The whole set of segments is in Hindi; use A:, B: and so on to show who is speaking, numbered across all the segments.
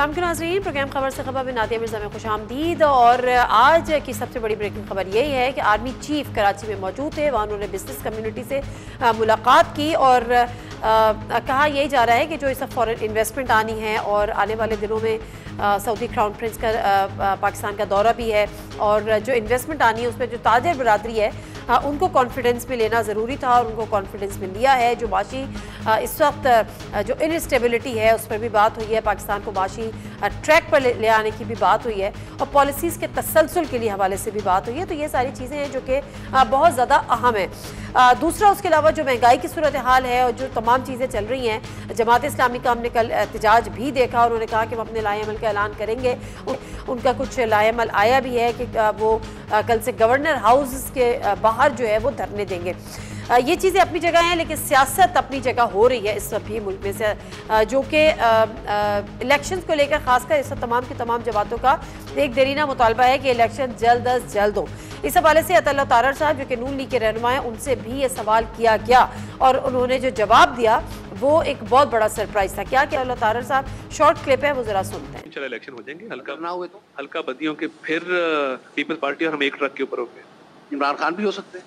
A: अस्सलाम नाज़रीन, प्रोग्राम खबर से खबर में नादिया मिर्ज़ा में खुशामदीद। और आज की सबसे बड़ी ब्रेकिंग खबर यही है कि आर्मी चीफ कराची में मौजूद थे। वहाँ उन्होंने बिजनेस कम्युनिटी से मुलाकात की और कहा यही जा रहा है कि जो इस फॉरेन इन्वेस्टमेंट आनी है और आने वाले दिनों में सऊदी क्राउन प्रिंस का पाकिस्तान का दौरा भी है और जो इन्वेस्टमेंट आनी है उसमें जो ताजर बरादरी है उनको कॉन्फिडेंस में लेना ज़रूरी था और उनको कॉन्फिडेंस में लिया है। जो माशी इस वक्त जो इनस्टेबिलिटी है उस पर भी बात हुई है, पाकिस्तान को माशी ट्रैक पर ले आने की भी बात हुई है और पॉलिसीज़ के तसलसल के लिए हवाले से भी बात हुई है। तो ये सारी चीज़ें हैं जो कि बहुत ज़्यादा अहम है। दूसरा उसके अलावा जो महंगाई की सूरत हाल है और जो तमाम चीज़ें चल रही हैं, जमात इस्लामी का हमने कल एहतजाज भी देखा। उन्होंने कहा कि वो अपने लाएअमल का ऐलान करेंगे। उनका कुछ लाएअमल आया भी है कि वो कल से गवर्नर हाउस के बाहर जो है वो धरने देंगे। ये चीज़ें अपनी जगह हैं, लेकिन सियासत अपनी जगह हो रही है इस सभी मुल्क में से, जो कि इलेक्शंस को लेकर खासकर इस तमाम की तमाम जमातों का एक देरीना मुतालबा है कि इलेक्शन जल्द अज जल्द हो। इस हवाले से अतुल्लाह तारर साहब जो कि नून लीग के रहनुमा हैं, उनसे भी ये सवाल किया गया और उन्होंने जो जवाब दिया वो एक बहुत बड़ा सरप्राइज था। क्या अतुल्लाह तारर साहब, शॉर्ट क्लिप है, वो जरा सुनते हैं।
B: चलो इलेक्शन हो जाएंगे, हल्का ना हुए तो हल्का बदियों के फिर पीपल्स पार्टी और हम एक ट्रक के ऊपर हो गए। इमरान खान भी हो सकते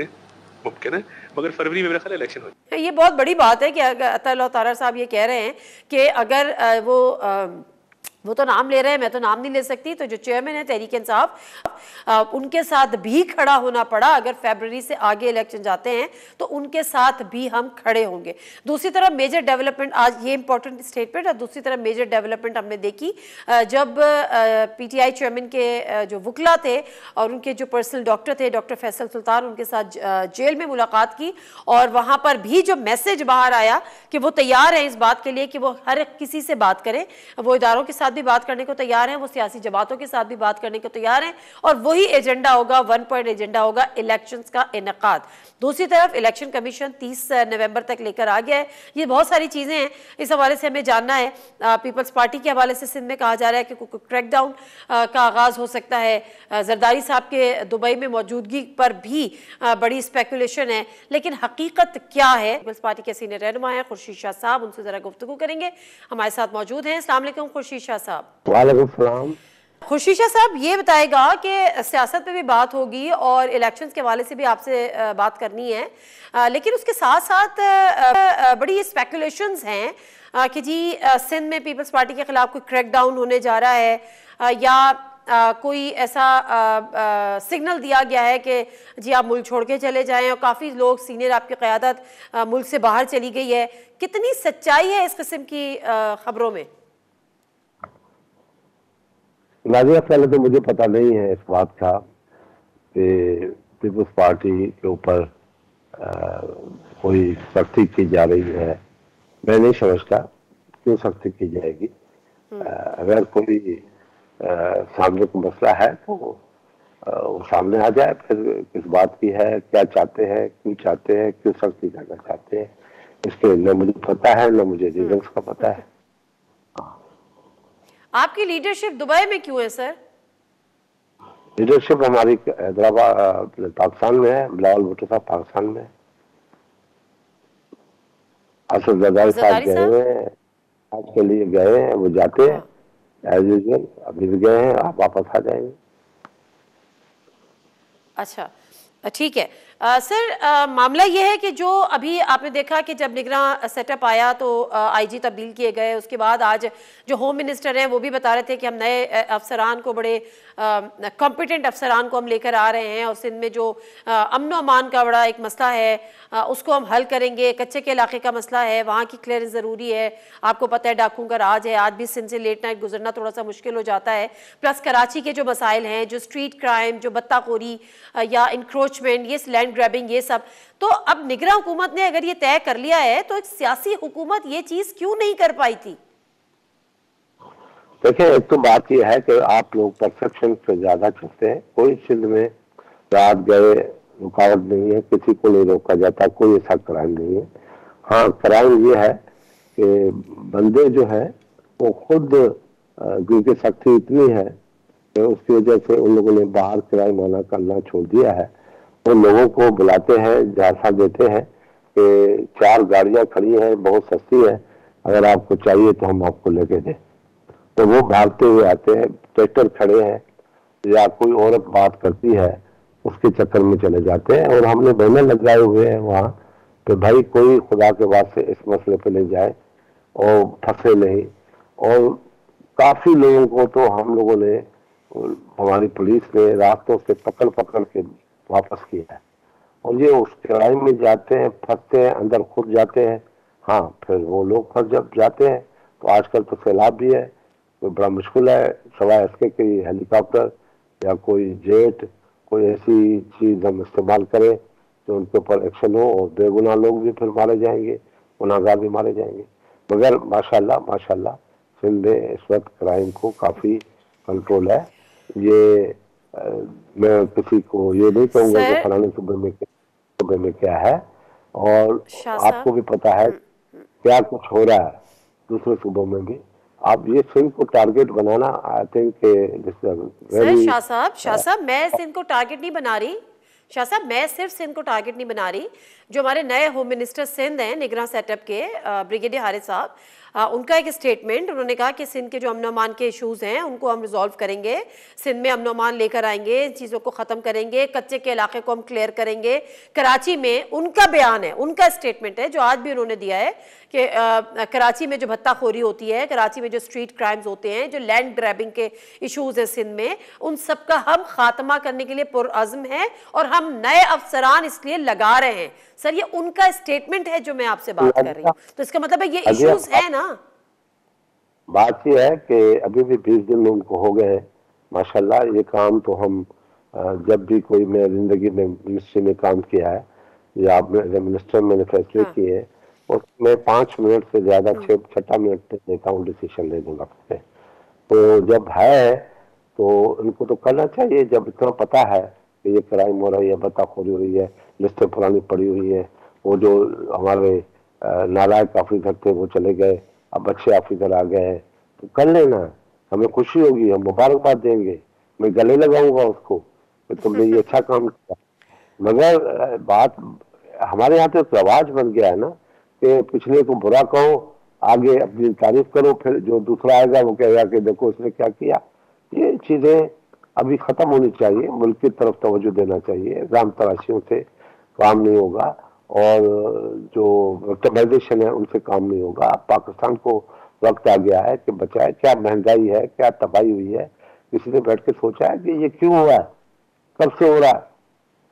B: हैं, मुमकिन है, मगर फरवरी में मेरा ख्याल इलेक्शन हो जाए।
A: ये बहुत बड़ी बात है कि अतुल्लाह तारर साहब ये कह रहे हैं कि अगर वो तो नाम ले रहे हैं, मैं तो नाम नहीं ले सकती, तो जो चेयरमैन है तहरीक इंसाफ उनके साथ भी खड़ा होना पड़ा। अगर फरवरी से आगे इलेक्शन जाते हैं तो उनके साथ भी हम खड़े होंगे। दूसरी तरफ मेजर डेवलपमेंट, आज ये इंपॉर्टेंट स्टेटमेंट, और दूसरी तरफ मेजर डेवलपमेंट हमने देखी जब पीटीआई चेयरमैन के जो वकला थे और उनके जो पर्सनल डॉक्टर थे, डॉक्टर फैसल सुल्तान, उनके साथ जेल में मुलाकात की और वहाँ पर भी जो मैसेज बाहर आया कि वो तैयार हैं इस बात के लिए कि वो हर किसी से बात करें, वो इदारों के साथ भी बात करने को तैयार हैं, वो सियासी जमातों के साथ भी बात करने को तैयार हैं और वही एजेंडा होगा, 1 पॉइंट एजेंडा होगा, इलेक्शंस का इनेकाद। दूसरी तरफ इलेक्शन कमीशन 30 नवंबर तक लेकर आ गया है। ये बहुत सारी चीज़ें हैं, इस हवाले से हमें जानना है। पीपल्स पार्टी के हवाले से सिंध में कहा जा रहा है कि क्रैकडाउन का आगाज़ हो सकता है। जरदारी साहब के दुबई में मौजूदगी पर भी बड़ी स्पेकुलेशन है, लेकिन हकीकत क्या है? पीपल्स पार्टी के सीनियर रहनुमा है खुर्शीद शाह साहब, उनसे ज़रा गुफ्तगू करेंगे। हमारे साथ मौजूद हैं। अस्सलाम वालेकुम खुर्शीद शाह साहब।
C: वालेकुम सलाम।
A: खुर्शीद शाह साहब, ये बताएगा कि सियासत पे भी बात होगी और इलेक्शंस के हवाले से भी आपसे बात करनी है, लेकिन उसके साथ साथ बड़ी स्पेकुलेशंस हैं कि जी सिंध में पीपल्स पार्टी के खिलाफ कोई क्रैकडाउन होने जा रहा है या कोई ऐसा सिग्नल दिया गया है कि जी आप मुल्क छोड़ के चले जाएं और काफ़ी लोग सीनियर आपकी क़यादत मुल्क से बाहर चली गई है। कितनी सच्चाई है इस किस्म की खबरों में?
C: नाज़िया, पहले तो मुझे पता नहीं है इस बात का कि पीपल्स पार्टी के ऊपर कोई सख्ती की जा रही है। मैं नहीं समझता क्यों सख्ती की जाएगी। अगर कोई सामने को मसला है तो वो सामने आ जाए, फिर किस बात की है, क्या चाहते हैं, क्यों चाहते हैं, क्यों सख्ती करना चाहते हैं, इसके न मुझे पता है न मुझे रीजंस का पता है।
A: आपकी लीडरशिप दुबई में क्यों है सर?
C: लीडरशिप हमारी हैदराबाद पाकिस्तान में है, बिलावल भुट्टो साहब पाकिस्तान में है, असद जरदारी साहब गए हैं, आज के लिए गए हैं, वो जाते हैं एज यूजुअल, अभी भी गए हैं, आप वापस आ जाएंगे।
A: अच्छा, ठीक है सर। मामला ये है कि जो अभी आपने देखा कि जब निगरान सेटअप आया तो आईजी तब्दील किए गए, उसके बाद आज जो होम मिनिस्टर हैं वो भी बता रहे थे कि हम नए अफसरान को, बड़े कॉम्पिटेंट अफसरान को हम लेकर आ रहे हैं और सिंध में जो अमन व अमान का बड़ा एक मसला है उसको हम हल करेंगे। कच्चे के इलाके का मसला है, वहाँ की क्लियरेंस ज़रूरी है। आपको पता है डाकुओं का राज है, आज भी सिंध से लेट नाइट गुजरना थोड़ा सा मुश्किल हो जाता है। प्लस कराची के जो मसाइल हैं, जो स्ट्रीट क्राइम, जो बत्ताखोरी या इंक्रोचमेंट, ये लैंड ग्रैबिंग, ये सब। तो अब निगरान हुकूमत ने अगर ये तय कर लिया है तो एक सियासी हुकूमत ये चीज क्यों नहीं कर पाई थी?
C: देखिए, एक तो बात यह है कि आप लोग परसेप्शन पे ज्यादा चलते हैं। कोई सिंध में रात गए रुकावट नहीं है, किसी को नहीं रोका जाता, कोई ऐसा क्राइम नहीं है। हाँ, क्राइम ये है कि बंदे जो है वो खुद क्योंकि सख्ती इतनी है कि उसकी वजह से उन लोगों ने बाहर क्राइम आना करना छोड़ दिया है। वो लोगों को बुलाते हैं, झांसा देते हैं कि 4 गाड़ियां खड़ी हैं, बहुत सस्ती है, अगर आपको चाहिए तो हम आपको लेके दें। तो वो भागते हुए आते हैं, ट्रैक्टर खड़े हैं या कोई औरत बात करती है उसके चक्कर में चले जाते हैं। और हमने बैनर लगाए हुए हैं वहाँ कि भाई कोई खुदा के वास्ते इस मसले पे नहीं जाए और फंसे नहीं। और काफी लोगों को तो हम लोगों ने, हमारी पुलिस ने रास्तों से पकड़ पकड़ के वापस किया है। और ये उस कड़ाई में जाते हैं, फंसते हैं, अंदर खुद जाते हैं। हाँ, फिर वो लोग फंस जब जाते हैं तो आजकल तो सैलाब भी है, तो बड़ा मुश्किल है सवाए इसके कि हेलीकॉप्टर या कोई जेट, कोई ऐसी चीज हम इस्तेमाल करें तो उनके ऊपर एक्शन हो और बेगुनाह लोग भी फिर मारे जाएंगे, गुनाहगार भी मारे जाएंगे। मगर माशाल्लाह माशाल्लाह सिंध में इस वक्त क्राइम को काफी कंट्रोल है। ये मैं किसी को ये नहीं कहूंगा कि फलाने सूबे में क्या है, और आपको भी पता है क्या कुछ हो रहा है दूसरे सूबों में भी। आप ये सिंध को target banana, I think
A: Shah साहब मैं सिंध को टारगेट नहीं बना रही। शाह साहब मैं सिर्फ सिंध को टारगेट नहीं बना रही। जो हमारे नए होम मिनिस्टर सिंध हैं निगरान सेटअप के ब्रिगेडियर हारिस साहब, उनका एक स्टेटमेंट, उन्होंने कहा कि सिंध के जो अमन अमान के इशूज़ हैं उनको हम रिजॉल्व करेंगे, सिंध में अमन अमान लेकर आएंगे, इन चीज़ों को ख़त्म करेंगे, कच्चे के इलाके को हम क्लियर करेंगे। कराची में उनका बयान है, उनका स्टेटमेंट है जो आज भी उन्होंने दिया है कि कराची में जो भत्ताखोरी होती है, कराची में जो स्ट्रीट क्राइम्स होते हैं, जो लैंड ग्रैबिंग के इशूज़ हैं सिंध में, उन सब का हम खात्मा करने के लिए पुरअज़्म हैं और हम नए अफसरान इसलिए लगा रहे हैं। सर ये उनका स्टेटमेंट है जो मैं आपसे बात कर रही हूँ, तो इसका मतलब है ये इश्यूज है ना।
C: बात ये है कि अभी भी 20 दिन उनको हो गए माशाल्लाह। ये काम तो हम जब भी कोई मैं जिंदगी में मिनिस्ट्री में काम किया है या मिनिस्टर मैंने फैसले किए हैं उसमें 5 मिनट से ज्यादा 6 मिनट तक देता हूँ डिसीजन लेने वक्त पे। तो जब है तो इनको तो करना चाहिए। जब इतना पता है कि ये क्राइम हो रही है, बत्ताखोरी हो रही है, लिस्टें पुरानी पड़ी हुई है, वो जो हमारे नालायक ऑफिसर थे वो चले गए, अब अच्छे ऑफिसर आ गए हैं, तो कर लेना, हमें खुशी होगी, हम मुबारकबाद देंगे, मैं गले लगाऊंगा उसको कि तुमने ये अच्छा काम किया। मगर बात हमारे यहाँ तो एक रवाज बन गया है ना कि पिछले को बुरा कहो, आगे अपनी तारीफ करो, फिर जो दूसरा आएगा वो कहेगा कि देखो उसने क्या किया। ये चीजें अभी खत्म होनी चाहिए, मुल्क की तरफ तवज्जो देना चाहिए। राम तराशियों से काम नहीं होगा और जो विक्टिमाइजेशन है उनसे काम नहीं होगा। पाकिस्तान को वक्त आ गया है कि बचाए। क्या महंगाई है, क्या तबाही हुई है, किसी ने बैठ के सोचा है कि ये क्यों हुआ है, कब से हो रहा है?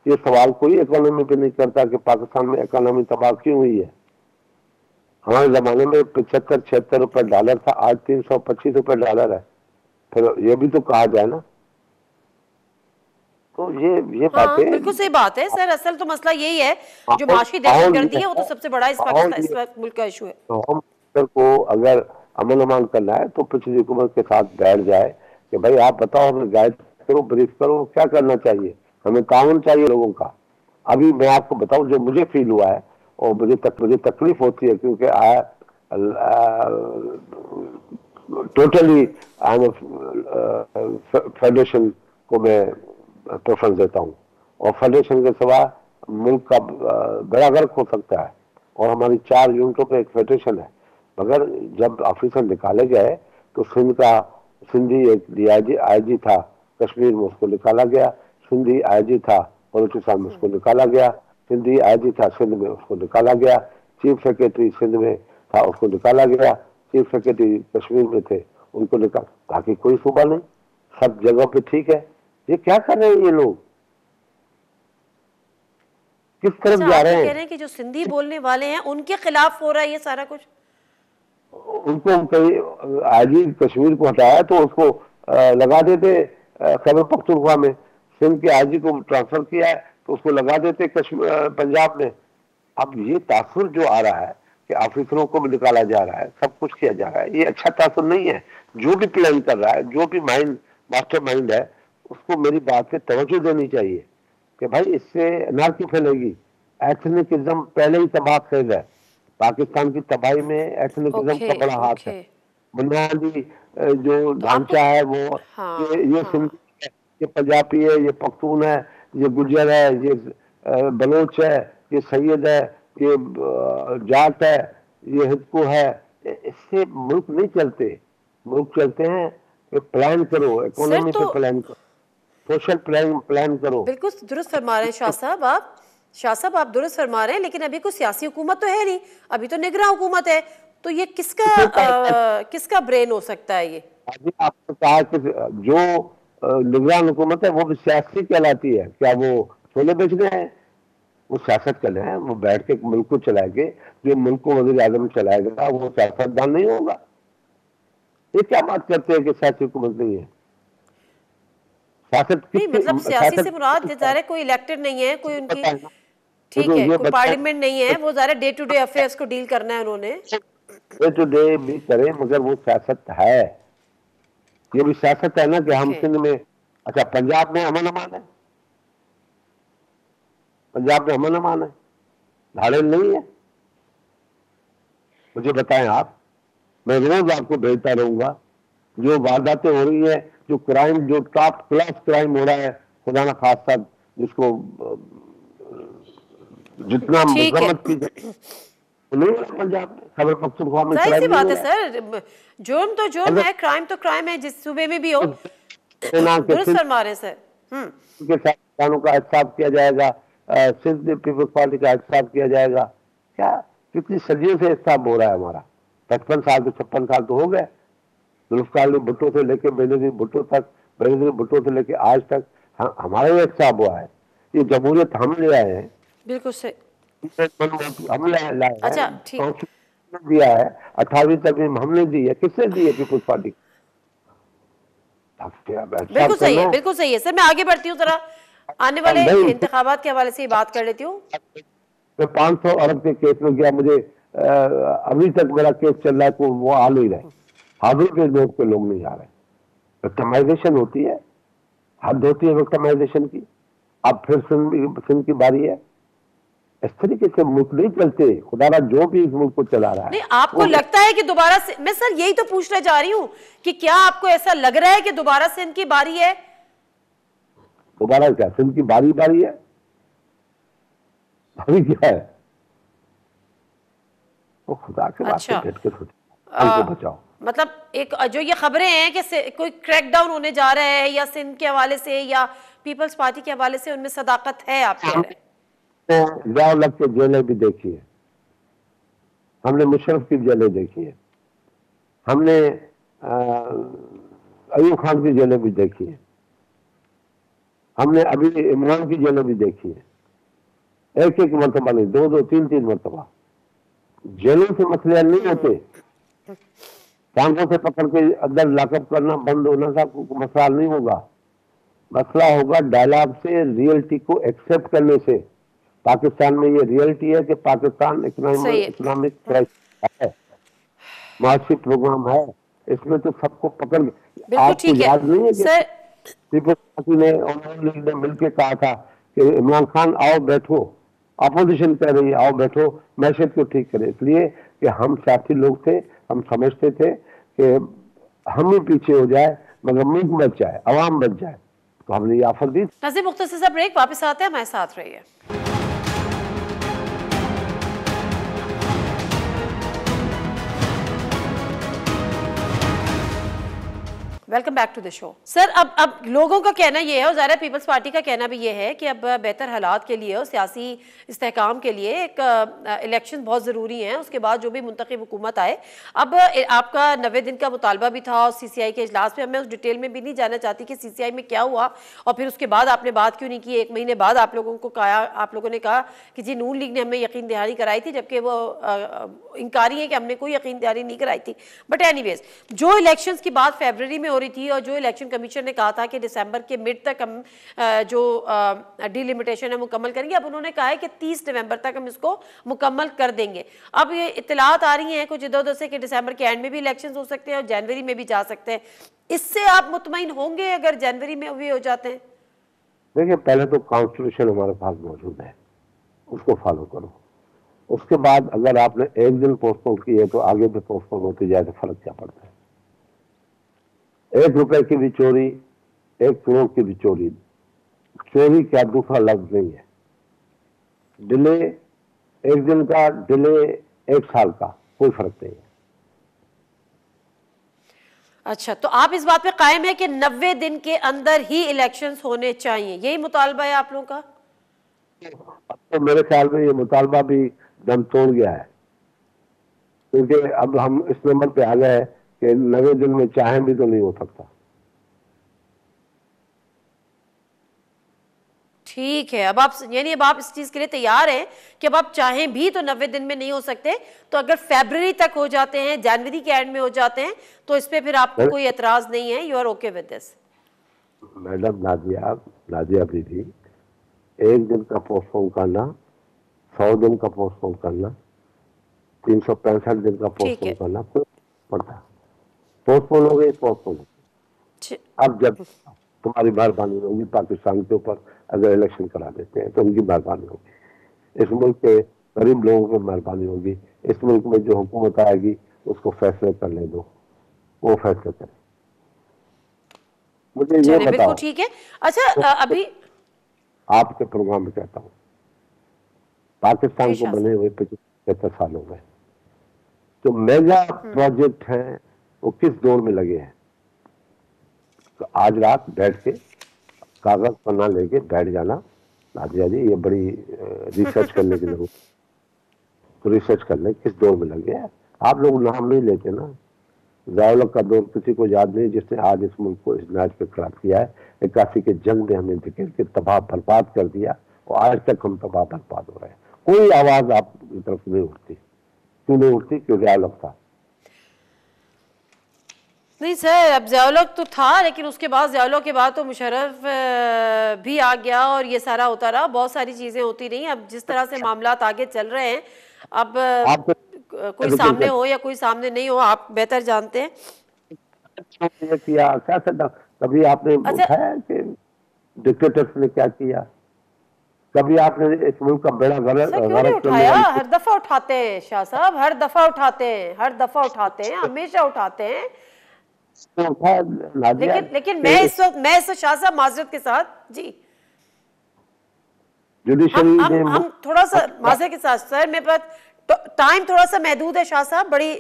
C: ये सवाल कोई इकोनॉमी पे नहीं करता कि पाकिस्तान में इकोनॉमी तबाह क्यों हुई है। हमारे जमाने में 75-76 रुपए डॉलर था, आज 325 रुपए डॉलर है। फिर ये भी तो कहा जाए ना। तो ये बातें
A: बिल्कुल सही बात है सर। असल तो मसला यही है जो माशी दहशतगर्दी है, वो तो सबसे बड़ा इस वक्त मुल्क का इशू है।
C: तो होम मिनिस्टर को अगर अमन अमान करना है तो पिछली हुकूमत के साथ बैठ जाए कि भाई आप बताओ, हमें गाइड करो, ब्रीफ करो, क्या करना चाहिए, हमें ताउन चाहिए लोगों का। अभी मैं आपको बताऊं जो मुझे फील हुआ है और मुझे तकलीफ होती है क्योंकि टोटली फेडरेशन को मैं प्रेफरेंस देता हूँ और फेडरेशन के सिवा मुल्क का बड़ा गर्क हो सकता है और हमारी 4 यूनिटों पे एक फेडरेशन है। मगर जब ऑफिसर निकाले गए तो सिंधी एक DIG था कश्मीर में, उसको निकाला गया। सिंधी IG था बलूचिस्तान में, उसको निकाला गया। सिंधी IG था सिंध में, उसको निकाला गया। चीफ सेक्रेटरी सिंध में था, उसको निकाला गया। चीफ सेक्रेटरी कश्मीर में थे, उनको निकाल। बाकी कोई सूबा नहीं, सब जगह पे ठीक है। ये क्या कर रहे हैं ये लोग, किस तरफ जा रहे हैं?
A: कह रहे हैं कि जो सिंधी बोलने वाले हैं उनके खिलाफ हो रहा है ये सारा कुछ।
C: उनको कहीं आजी कश्मीर को हटाया तो उसको लगा देते खैबर पख्तूनख्वा में। सिंध के आजी को ट्रांसफर किया है तो उसको लगा देते कश्मीर पंजाब में। अब ये तासुर जो आ रहा है कि ऑफिसरों को भी निकाला जा रहा है, सब कुछ किया जा रहा है, ये अच्छा तासुर नहीं है। जो भी प्लान कर रहा है, जो भी मास्टर माइंड है, उसको मेरी बात पे तवज्जो देनी चाहिए कि भाई इससे अनारकी फैलेगी। एथनिकिज्म पहले ही तबाह खेल है। पाकिस्तान की तबाही में एथनिकिज्म का बड़ा हाथ है। बुनियादी जो ढांचा है वो ये सिंधी है, ये पंजाबी है, ये पख्तून है, ये गुजर है, ये बलोच है, ये सैयद है, ये जाट है, ये हिंदू है। इससे मुल्क नहीं चलते। मुल्क चलते हैं कि प्लान करो, इकोनॉमी
A: तो
C: पे प्लान करो, सोशल प्लान करो।
A: बिल्कुल दुरुस्त फरमा रहे हैं शाह साहब आप दुरुस्त फरमा रहे हैं, लेकिन अभी कोई सियासी हुकूमत तो है नहीं, अभी तो निगरान हुकूमत है। तो ये किसका ब्रेन हो सकता है ये?
C: अभी आपने कहा कि जो निगरान हुकूमत है वो भी सियासी कहलाती है, क्या वो छोले बेचने हैं? वो सियासत कर रहे हैं, वो बैठ के मुल्क को चलाएंगे। जो मुल्क को वजीर आजम चलाएगा वो सियासतदान नहीं होगा। ये क्या बात करते हैं कि सियासी हुकूमत नहीं है? सियासत
A: नहीं, मतलब सियासी से मुराद
C: सियासत
A: ज़ाहिर कोई इलेक्टेड नहीं है, कोई उनकी, ठीक
C: देखो
A: है,
C: ये
A: कोई पार्लियामेंट नहीं है, वो ज़ाहिर डे टू डे अफेयर्स को डील करना है उन्होंने।
C: डे टू डे भी करें, मगर वो सियासत है। ये भी सियासत है ना कि हम सिंध में, अच्छा पंजाब में अमन अमान है, पंजाब में अमन अमान है, धाड़े नहीं है? मुझे बताएं आप, मैं रोज आपको भेजता रहूंगा। जो वारदातें हो रही है, जो क्राइम, जो टॉप क्लास क्राइम हो रहा है, खुदा ना खासा, जिसको जितना मजम्मत की नहीं हो रहा पंजाब में, खैबर पख्तूनख्वा में
A: जाहिर सी
C: क्राइम नहीं
A: बात
C: हो
A: है
C: रहा
A: सर, जुर्म तो जुर्म है, क्राइम तो क्राइम है, जिस सूबे में भी हो।
C: सेना के
A: दुरुस्त फरमा रहे हैं सर।
C: के साथ किसानों का एहतसाब किया जाएगा, सिंध पीपल्स पार्टी का एहतसाब किया जाएगा। क्या कितनी सदियों से एहतसाब हो रहा है हमारा? 55 साल तो 56 साल तो हो गए। जुल्फकार अली भुट्टो से लेके बेनजीर भुट्टो तक, बेनजीर भुट्टो से लेके आज तक हमारा ही एहतसाब हुआ है। ये जमहूरियत हम ले आए हैं,
A: बिल्कुल सही।
C: हम लाए हैं।
A: अच्छा, ठीक,
C: कॉन्स्टिट्यूशन दिया है, 18वीं तरमीम हमने दी है। किसने दी है? Peoples Party.
A: बिल्कुल सही है, बिल्कुल सही है सर। मैं आगे बढ़ती हूँ, जरा आने वाले इंतखाबात के हवाले से ही बात कर लेती हूँ।
C: मैं 500 अरब के केस में गया, मुझे अभी तक मेरा केस चल रहा है, को वो आ नहीं रहे, हाजिर के नोट पे लोग नहीं आ रहे। विक्टिमाइजेशन होती है, हद होती है विक्टिमाइजेशन की। अब फिर सिंध की बारी है। इस तरीके से मुल्क नहीं चलते, खुदारा जो भी इस मुल्क को चला रहा है।
A: नहीं, आपको लगता है कि दोबारा से, मैं सर यही तो पूछने जा रही हूँ कि क्या आपको ऐसा लग रहा है कि दोबारा सिंध की बारी है?
C: दोबारा क्या सिंध की बारी है? बारी क्या है? वो खुदा के वास्ते बैठ के सोचो, बचाओ।
A: मतलब एक जो ये खबरें हैं कि कोई क्रैकडाउन होने जा रहा है या सिंध के हवाले से या पीपल्स पार्टी के हवाले से, उनमें सदाकत है, आप कह रहे हैं?
C: तो जाओ लग के जेलें भी देखी है हमने, मुशर्रफ की जेलें देखी है हमने, अयूब खान की जेलें भी देखी है हमने, अभी इमरान की जेलें भी देखी है। एक एक मरतबा नहीं, दो दो तीन तीन मरतबा। जेलों से मसले हल नहीं होते, टांगों से पकड़ के अंदर लॉकअप करना, बंद होना का मसला नहीं होगा। मसला होगा डायलॉग से, रियलिटी को एक्सेप्ट करने से। पाकिस्तान में ये रियलिटी है कि पाकिस्तान इकोनॉमिक क्राइसिस है, मार्क्सिस्ट प्रोग्राम है, इसमें तो सबको पकड़। आपको याद नहीं है कि पीपल्स पार्टी ने उन्होंने मिलकर कहा था कि इमरान खान आओ बैठो, अपोजिशन कह रही है आओ बैठो, मैसेज को ठीक करे। इसलिए कि हम साथी लोग थे, हम समझते थे कि हम ही पीछे हो जाए मगर मुल्क बच जाए, अवाम बच जाए, तो हमने ये ऑफर दी।
A: नज़ीर मुख्तसर सा ब्रेक, वापस आते हैं, हमारे साथ रहिए। Welcome back to the show. Sir, अब लोगों का कहना ये है और ज़ाहिर पीपल्स पार्टी का कहना भी ये है कि अब बेहतर हालात के लिए और सियासी इस्तेहकाम के लिए एक इलेक्शन बहुत ज़रूरी हैं। उसके बाद जो भी मुंतखब हुकूमत आए, अब आपका 90 दिन का मुतालबा भी था और CCI के इजलास में, मैं उस डिटेल में भी नहीं जाना चाहती कि CCI में क्या हुआ और फिर उसके बाद आपने बात क्यों नहीं की। 1 महीने बाद आप लोगों ने कहा कि जी नून लीग ने हमें यकीन दहानी कराई थी, जबकि वो इनकारी है कि हमने कोई यकीन दहानी नहीं कराई थी। बट एनीवेज, जो इलेक्शंस की बात फरवरी में हो रही थी और जो इलेक्शन कमीशन ने कहा था कि दिसंबर के मिड तक हम जो डिलिमिटेशन है मुकम्मल करेंगे, अब उन्होंने कहा है कि 30 नवंबर तक हम इसको मुकम्मल कर देंगे। अब ये इत्तलात आ रही हैं कुछ इधर उधर से कि दिसंबर के एंड में भी इलेक्शंस हो सकते हैं और जनवरी में भी जा सकते हैं। इससे आप मुतमईन होंगे अगर जनवरी में भी हो जाते हैं?
C: देखिए, पहले तो कॉन्स्टिट्यूशन हमारे पास मौजूद है, उसको फॉलो करो। उसके बाद अगर आपने एक दिन पोस्टपोन किए तो आगे भी पोस्टपोन होती जाए तो फर्क क्या पड़ता है? 1 रुपए की भी चोरी, 1 करोड़ की भी चोरी, चोरी क्या दूसरा लफ्ज नहीं है। डिले 1 दिन का, डिले 1 साल का, कोई फर्क नहीं है।
A: अच्छा, तो आप इस बात पे कायम है कि 90 दिन के अंदर ही इलेक्शंस होने चाहिए, यही मुतालबा है आप लोगों का?
C: अब तो मेरे ख्याल में ये मुतालबा भी दम तोड़ गया है, क्योंकि अब हम इस नंबर पे आ गए कि 90 दिन में चाहें भी तो नहीं हो सकता।
A: ठीक है, अब आप यानी अब आप इस चीज के लिए तैयार हैं कि अब आप चाहें भी तो 90 दिन में नहीं हो सकते, तो अगर फरवरी तक हो जाते हैं, जनवरी के एंड में हो जाते हैं, तो इस पे फिर आपको कोई एतराज नहीं है, you are okay with this?
C: Madam Nadia Bibi, एक दिन का पोस्टपोन करना, 100 दिन का पोस्टपोन करना, 365 दिन का पोस्टपोन करना कोई पड़ता, पोस्टपोन हो गई पोस्टपोन। अब जब तुम्हारी मेहरबानी होगी पाकिस्तान के ऊपर, अगर इलेक्शन करा देते हैं तो उनकी मेहरबानी होगी, इस मुल्क के गरीब लोगों की मेहरबानी होगी, इस मुल्क में जो हुकूमत आएगी उसको फैसले करने दो, वो फैसले करें। मुझे ये बताओ।
A: बिल्कुल ठीक है। अच्छा, अभी
C: आपके प्रोग्राम में कहता हूँ, पाकिस्तान को बने हुए 75 साल हो गए, तो मेगा प्रोजेक्ट हैं वो किस दौर में लगे हैं? तो आज रात बैठ के कागज पन्ना लेके बैठ जाना नादिया जी, ये बड़ी रिसर्च करने की जरूरत, तो रिसर्च करने किस दौर में लगे हैं। आप लोग नाम नहीं लेते ना, ज़िया-उल-हक का दौर किसी को याद नहीं, जिसने आज इस मुल्क को इस नाज पे खड़ा किया है। 81 के जंग में हमें धकेल के तबाह बर्बाद कर दिया और आज तक हम तबाह बर्बाद हो रहे हैं, कोई आवाज आपकी तरफ नहीं उठती। क्यों नहीं उठती? क्योंकि ज़िया-उल-हक था।
A: नहीं सर, अब ज़िया-उल-हक तो था, लेकिन उसके बाद ज़िया-उल-हक के बाद तो मुशर्रफ भी आ गया और ये सारा होता रहा, बहुत सारी चीजें होती रही। अब जिस तरह से मामलात आगे चल रहे हैं, अब कोई सामने हो या कोई सामने नहीं हो, आप बेहतर जानते हैं।
C: कभी आपने उठाया कि डिक्टेटर्स ने क्या किया? कभी आपने इस मुल्क का बेड़ा
A: गर्क उठाया? हर दफा उठाते हैं शाह साहब, हर दफा उठाते हैं, हर दफा उठाते हैं, हमेशा उठाते हैं। लेकिन मैं इस वक्त शाह साहब माजरत के साथ जी, हम थोड़ा सा माजरत के साथ सर, मेरे पास टाइम थोड़ा सा महदूद है शाह साहब, बड़ी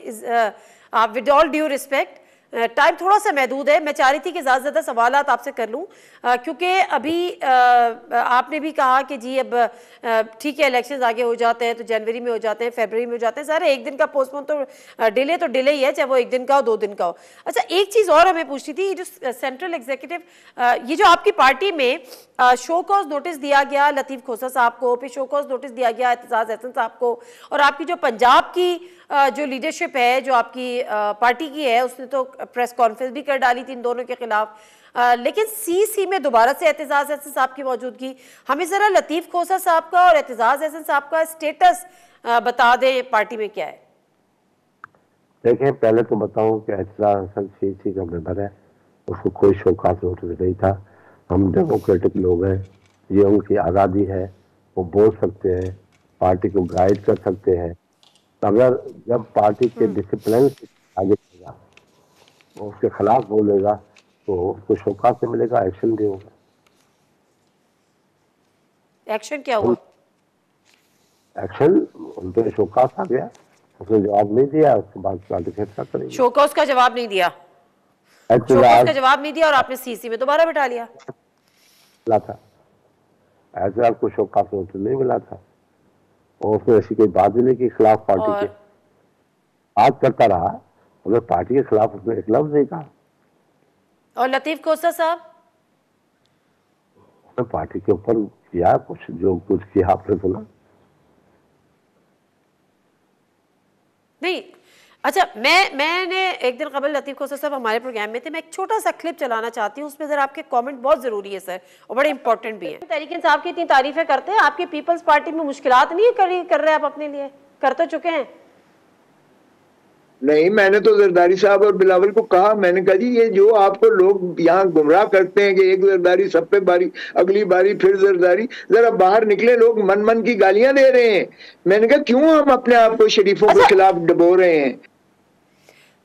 A: with all due respect time थोड़ा सा महदूद है। मैं चाह रही थी कि ज़्यादा से ज़्यादा सवालात आपसे कर लूँ, क्योंकि अभी आपने भी कहा कि जी अब ठीक है इलेक्शंस आगे हो जाते हैं तो जनवरी में हो जाते हैं, फरवरी में हो जाते हैं, सारे एक दिन का पोस्टपोन तो डिले ही है, चाहे वो 1 दिन का हो 2 दिन का हो। अच्छा, एक चीज़ और हमें पूछनी थी, जो सेंट्रल एग्जीक्यूटिव, ये जो आपकी पार्टी में शो कॉज नोटिस दिया गया लतीफ़ खोसा साहब को, फिर शो कॉज नोटिस दिया गया एतजाज़ अहसन साहब को, और आपकी जो पंजाब की जो लीडरशिप है जो आपकी पार्टी की है, उसने तो प्रेस कॉन्फ्रेंस भी कर डाली थी इन दोनों के खिलाफ, लेकिन सीसी में दोबारा से एतजाज़ अहसन साहब की मौजूदगी, हमें ज़रा लतीफ़ खोसा साहब का और एतजाज़ अहसन साहब का स्टेटस बता दें, पार्टी में क्या है?
C: देखें, पहले तो बताऊं कि एतजाज़ अहसन सीसी का मेंबर है, उसको कोई शौकात नोटिस नहीं था। हम डेमोक्रेटिक लोग हैं, ये उनकी आज़ादी है, वो बोल सकते हैं, पार्टी को गाइड कर सकते हैं। अगर जब पार्टी के डिसिप्लिन आगे चलेगा, वो उसके खिलाफ बोलेगा तो उसको शौकात से मिलेगा, एक्शन भी होगा।
A: एक्शन क्या हुआ?
C: एक्शन उन पे शौकात आ गया, उसने जवाब नहीं दिया, उसके बाद पार्टी फैसला करेगी।
A: शौकात का जवाब नहीं दिया, शौकात का जवाब नहीं दिया और आपने सीसी में दोबारा बिठा लिया।
C: था ऐसे आपको शौकात नोटिस नहीं मिला था, और उसने ऐसी कोई बात नहीं की खिलाफ पार्टी के बात करता रहा, मगर पार्टी के खिलाफ उसने एक लफ्ज नहीं कहा।
A: और लतीफ़ खोसा साहब
C: उसने पार्टी के ऊपर किया कुछ, जो कुछ किया आपने सुना
A: नहीं? अच्छा, मैंने एक दिन कबल लतीफ़ खोसा साहब हमारे प्रोग्राम में थे, मैं एक छोटा सा क्लिप चलाना चाहती हूँ, उसमें जरा आपके कमेंट बहुत ज़रूरी है सर, और बड़े इंपॉर्टेंट भी हैं। तहरीक इंसाफ की इतनी तारीफें करते हैं, आपकी पीपल्स पार्टी में मुश्किलात नहीं कर रहे आप अपने लिए? कर तो चुके हैं।
D: नहीं, मैंने तो जरदारी साहब और बिलावल को कहा, मैंने कहा जी ये जो आपको लोग यहाँ गुमराह करते हैं कि एक जरदारी सब पे बारी, अगली बारी फिर जरदारी, जरा बाहर निकले, लोग मन की गालियां दे रहे हैं। मैंने कहा क्यों हम अपने आप को शरीफों के खिलाफ डबो रहे हैं?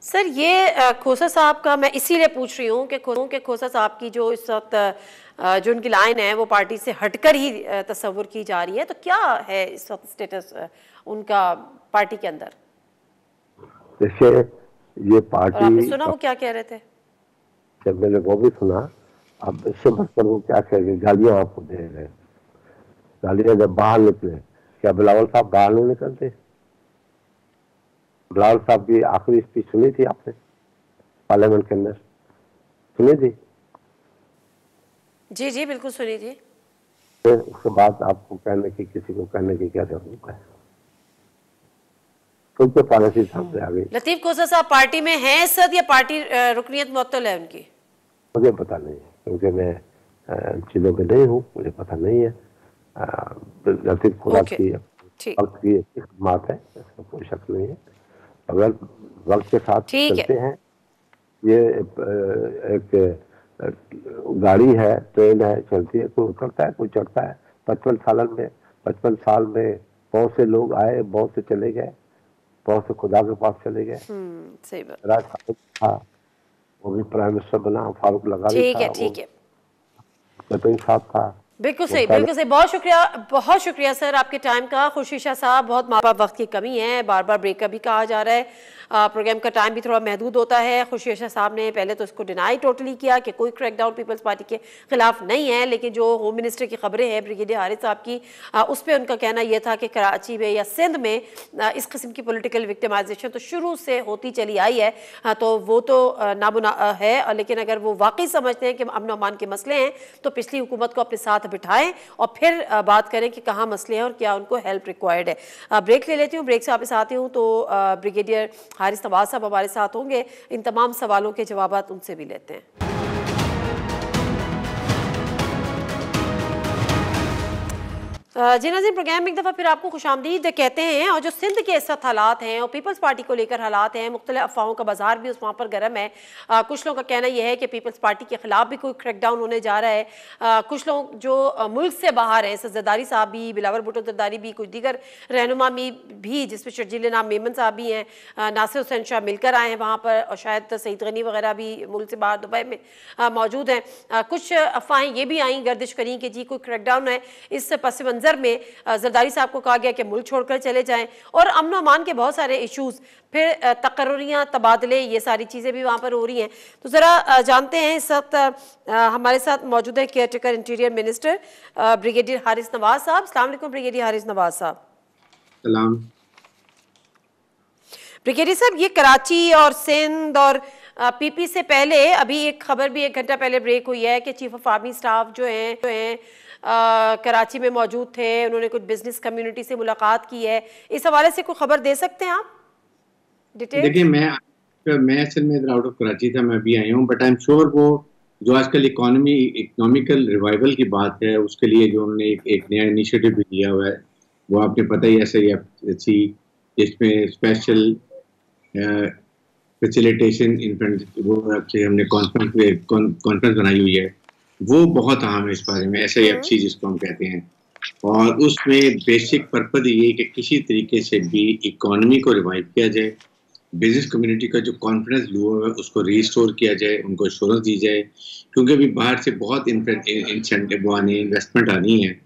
A: सर ये खोसा साहब का मैं इसीलिए पूछ रही हूँ कि खोसा साहब की जो इस वक्त जो उनकी लाइन है वो पार्टी से हटकर ही तस्वुर की जा रही है, तो क्या है इस वक्त स्टेटस उनका पार्टी के अंदर?
C: देखिए, ये पार्टी,
A: आपने सुना वो क्या कह रहे थे?
C: जब मैंने वो भी सुना, अब इससे बचकर वो क्या कहेंगे, गालियां आपको दे रहे हैं, गालियां जब बाहर निकले, क्या बिलावल साहब बाहर नहीं निकलते? बिलावल साहब की आखिरी स्पीच सुनी थी आपने पार्लियामेंट के अंदर? सुनी थी?
A: जी जी बिल्कुल सुनी थी।
C: फिर उसके बाद आपको कहने की, किसी को कहने की क्या जरूरत है? क्योंकि पॉलिसी सामने आ गई।
A: लतीफ खोसर साहब पार्टी में हैं इस वक्त या पार्टी रुकनियत मुअत्तल है उनकी?
C: मुझे पता नहीं है, क्योंकि मैं चीजों में नहीं हूँ, मुझे पता नहीं है। लतीफ खुदा की वक्त की अच्छी बात है, इसका कोई शक नहीं है। अगर वक्त के साथ चलते हैं, ये एक गाड़ी है, ट्रेन है, चलती है, कोई उतरता है, कोई चढ़ता है। 55 साल में बहुत से लोग आए, बहुत से चले गए, बहुत से खुदा के पास चले गए।
A: सही बात।
C: राज था, वो भी प्राइम मिनिस्टर बना, फारूक लगावी था,
A: ठीक है
C: साहब था।
A: बिल्कुल सही, बिल्कुल सही। बहुत शुक्रिया सर आपके टाइम का। खुर्शीद साहब, बहुत वक्त की कमी है, बार बार ब्रेक का भी कहा जा रहा है, प्रोग्राम का टाइम भी थोड़ा महदूद होता है। खुर्शीद साहब ने पहले तो इसको डिनाई टोटली किया कि कोई क्रैकडाउन पीपल्स पार्टी के खिलाफ नहीं है, लेकिन जो होम मिनिस्टर की खबरें हैं ब्रिगेडियर हारिस साहब की, उस पर उनका कहना यह था कि कराची में या सिंध में इस किस्म की पॉलिटिकल विक्टिमाइजेशन तो शुरू से होती चली आई है, तो वो तो नामुना है। लेकिन अगर वो वाकई समझते हैं कि अमन अमान के मसले हैं तो पिछली हुकूमत को अपने साथ बिठाएं और फिर बात करें कि कहाँ मसले हैं और क्या उनको हेल्प रिक्वायर्ड है। ब्रेक ले लेती हूँ, ब्रेक से वापस आती हूँ तो ब्रिगेडियर हारिस नवाज साहब हमारे साथ होंगे, इन तमाम सवालों के जवाब उनसे भी लेते हैं। जी नाज़रीन, प्रोग्राम में एक दफ़ा फिर आपको खुशामदीद कहते हैं। और जो सिंध के इस वक्त हालात हैं और पीपल्स पार्टी को लेकर हालात हैं, मुख्तलिफ अफवाहों का बाजार भी उस वहाँ पर गर्म है। कुछ लोगों का कहना यह है कि पीपल्स पार्टी के खिलाफ भी कोई क्रैकडाउन होने जा रहा है। कुछ लोग जो मुल्क से बाहर हैं, जरदारी साहब भी, बिलावल भुट्टो जरदारी भी, कुछ दीगर रहनुमा भी जिसमें शर्जील नाम मेमन साहब भी हैं, नासिर हुसैन शाह मिलकर आए हैं वहाँ पर, और शायद सईद गनी वगैरह भी मुल्क से बाहर दुबई में मौजूद हैं। कुछ अफवाहें ये भी आई गर्दिश करी कि जी कोई क्रैकडाउन है। इस पस मंज़र में जरदारी साहब को कहा गया कि मुल्क छोड़कर चले जाएं, और अमन अमान के बहुत सारे इश्यूज, फिर तकर्रियाँ, तबादले, ये सारी चीज़ें भी वहाँ पर हो रही हैं। तो ज़रा जानते हैं, इस वक्त हमारे साथ मौजूद है care taker interior minister brigadier Haris Nawaz साहब। अस्सलाम वालेकुम ब्रिगेडियर हारिस नवाज साहब।
E: सलाम
A: ब्रिगेडियर साहब, ये कराची और सिंध और पीपी से पहले अभी एक खबर भी 1 घंटा पहले ब्रेक हुई है कि चीफ ऑफ आर्मी स्टाफ जो हैं कराची में मौजूद थे, उन्होंने कुछ बिजनेस कम्युनिटी से मुलाकात की है। इस हवाले से कोई खबर दे सकते हैं आप डिटेल?
E: देखिए, मैं असल में आउट ऑफ कराची था, मैं अभी आई हूँ, बट आई एम श्योर वो जो आजकल इकोनॉमिकल रिवाइवल की बात है, उसके लिए जो उन्होंने एक नया इनिशिएटिव भी लिया हुआ है, वो आपने पता ही SIFC, जिसमें स्पेशल फैसिलिटेशन हमने कॉन्फ्रेंस बनाई हुई है, वो बहुत अहम है इस बारे में, SIFC जिसको हम कहते हैं। और उसमें बेसिक पर्पज ये है कि किसी तरीके से भी इकोनॉमी को रिवाइव किया जाए, बिजनेस कम्युनिटी का जो कॉन्फिडेंस लो है उसको रीस्टोर किया जाए, उनको एश्योरेंस दी जाए, क्योंकि अभी बाहर से बहुत इंसेंटिव आने, इन्वेस्टमेंट आनी है।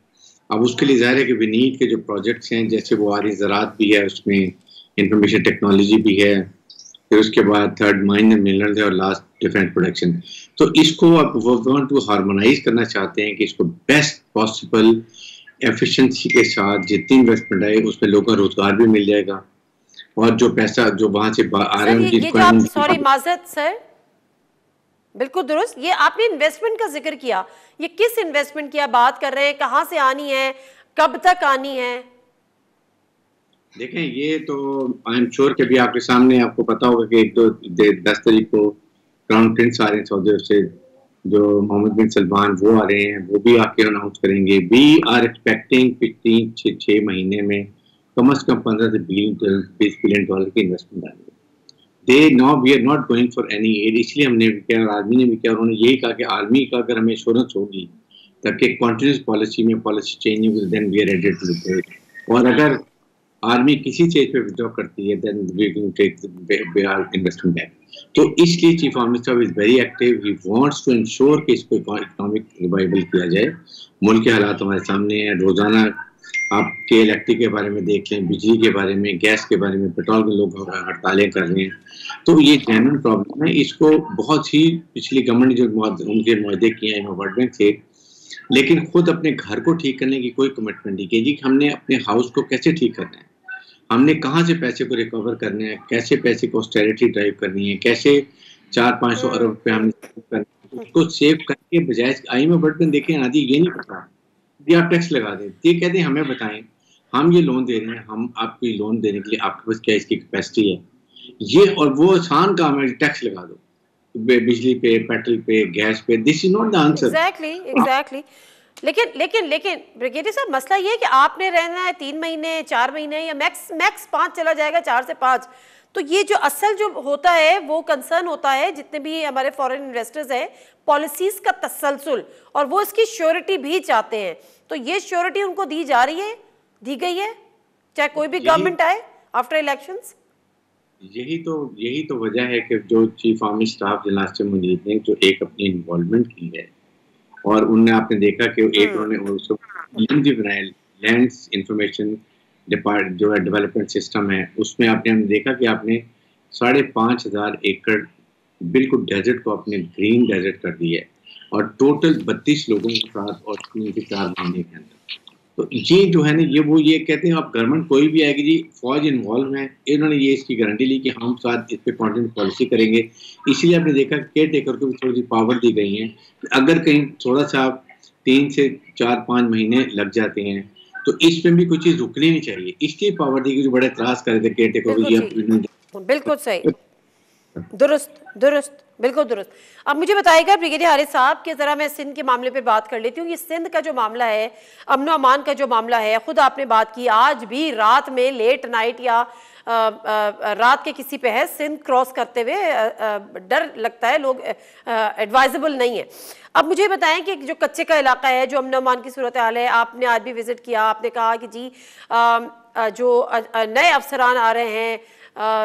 E: अब उसके लिए ज़ाहिर है कि विनीत के जो प्रोजेक्ट्स हैं, जैसे वो आ रही ज़राअत भी है, उसमें इंफॉर्मेशन टेक्नोलॉजी भी है, फिर उसके बाद थर्ड माइन मिनरल्स है, और लास्ट डिफेंस प्रोडक्शन। तो इसको आप वांट टू हार्मोनाइज करना चाहते हैं कि इसको बेस्ट पॉसिबल एफिशिएंसी के साथ जितनी इन्वेस्टमेंट आए उसमें लोगों को रोजगार भी मिल जाएगा, और जो पैसा जो वहां से आ रहा है
A: सॉरी माजरत सर, बिल्कुल दुरुस्त। ये आपने इन्वेस्टमेंट का जिक्र किया, ये किस इन्वेस्टमेंट की आप बात कर रहे हैं? कहाँ से आनी है, कब तक आनी है?
E: देखें, ये तो आई एम श्योर कि अभी आपके सामने आपको पता होगा कि 10 तारीख को क्राउन प्रिंस आ रहे हैं सऊदी से, जो मोहम्मद बिन सलमान वो आ रहे हैं, वो भी आके अनाउंस करेंगे। वी आर एक्सपेक्टिंग 6 महीने में कम से कम 15 से 20 बिलियन डॉलर की इन्वेस्टमेंट आएगी। We are not going for any aid, इसलिए हमने भी किया और आर्मी ने भी किया। उन्होंने यही कहा कि आर्मी का अगर हमें एश्योरेंस होगी ताकि कॉन्टिन्यूस पॉलिसी में पॉलिसी चेंज होगी, then we are ready to do it. और अगर आर्मी किसी चीज पे विड्रॉ करती है, then we can take investment back. तो इसलिए chief army staff is very active, he wants to ensure कि इसको इकोनॉमिक रिवाइवल किया जाए। मुल्क के हालात हमारे सामने हैं, रोजाना आपके इलेक्ट्रिक के बारे में देख लें, बिजली के बारे में, गैस के बारे में, पेट्रोल के लोग हड़तालें कर रहे हैं। तो ये जेन्युइन प्रॉब्लम है। इसको बहुत ही पिछली गवर्नमेंट जो उनके मुआहदे किए हैं वर्ल्ड बैंक से, लेकिन खुद अपने घर को ठीक करने की कोई कमिटमेंट नहीं की जी। हमने अपने हाउस को कैसे ठीक करना है, हमने कहाँ से पैसे को रिकवर करना है, कैसे पैसे को ऑस्टेरिटी ड्राइव करनी है, कैसे 400-500 अरब रुपए हमने उसको सेव करके बजाय IMF वर्ल्ड बैंक देखें आदि ये नहीं पता ये आप टैक्स लगा दें। ये कहते हैं हमें बताएं हम ये लोन दे रहे हैं, हम आपको ये लोन देने के लिए आपके पास क्या इसकी कैपेसिटी है, ये और वो आसान काम है टैक्स लगा दो बिजली पे, पेट्रोल पे, गैस पे। This is not the answer.
A: Exactly. लेकिन ब्रिगेडियर साहब मसला ये है कि आपने रहना है 3 महीने 4 महीने या मैक्स 5 चला जाएगा, 4 से 5। तो ये जो असल जो होता है वो कंसर्न होता है जितने भी हमारे फॉरेन इन्वेस्टर्स हैं, पॉलिसीज का तसलसल, और वो इसकी श्योरिटी भी चाहते हैं। तो ये श्योरिटी उनको दी जा रही है, दी गई है, चाहे कोई भी गवर्नमेंट आए आफ्टर इलेक्शंस।
E: यही तो वजह है कि जो चीफ आर्मी स्टाफ जनाब से मुनीर ने जो एक अपनी इन्वॉल्वमेंट की है, और उनने आपने देखा कि एक उन्होंने भी बनाया लैंड्स इंफॉर्मेशन डिपार्टमेंट जो है डेवलपमेंट सिस्टम है, उसमें हमने देखा कि आपने 5,500 एकड़ बिल्कुल डेजर्ट को अपने ग्रीन डेजर्ट कर दिया है, और टोटल 32 लोगों के साथ और 3 से 4 महीने के अंदर। तो ये जो है ना ये कहते हैं आप गवर्नमेंट कोई भी आएगी जी, फौज इन्वॉल्व है, इन्होंने ये इसकी गारंटी ली कि हम साथ इस पे कॉन्टेंट पॉलिसी करेंगे। इसलिए आपने देखा केयर टेकर को भी थोड़ी सी पावर दी गई है, अगर कहीं थोड़ा सा 3 से 4-5 महीने लग जाते हैं तो इसमें भी कुछ चीज रुकनी नहीं चाहिए, इसलिए पावर दी गई। जो बड़े इतराज कर रहे थे केयर टेकर को,
A: बिल्कुल सही, दुरुस्त, बिल्कुल दुरुस्त। अब मुझे बताइएगा ब्रिगेडियर हारिस साहब कि ज़रा मैं सिंध के मामले पे बात कर लेती हूँ। ये सिंध का जो मामला है, अमन अमान का जो मामला है, खुद आपने बात की, आज भी रात में लेट नाइट या रात के किसी पे है सिंध क्रॉस करते हुए डर लगता है, लोग एडवाइजेबल नहीं है। अब मुझे बताएं कि जो कच्चे का इलाका है, जो अमन अमान की सूरत हाल है, आपने आज भी विजिट किया, आपने कहा कि जी जो नए अफसरान आ रहे हैं,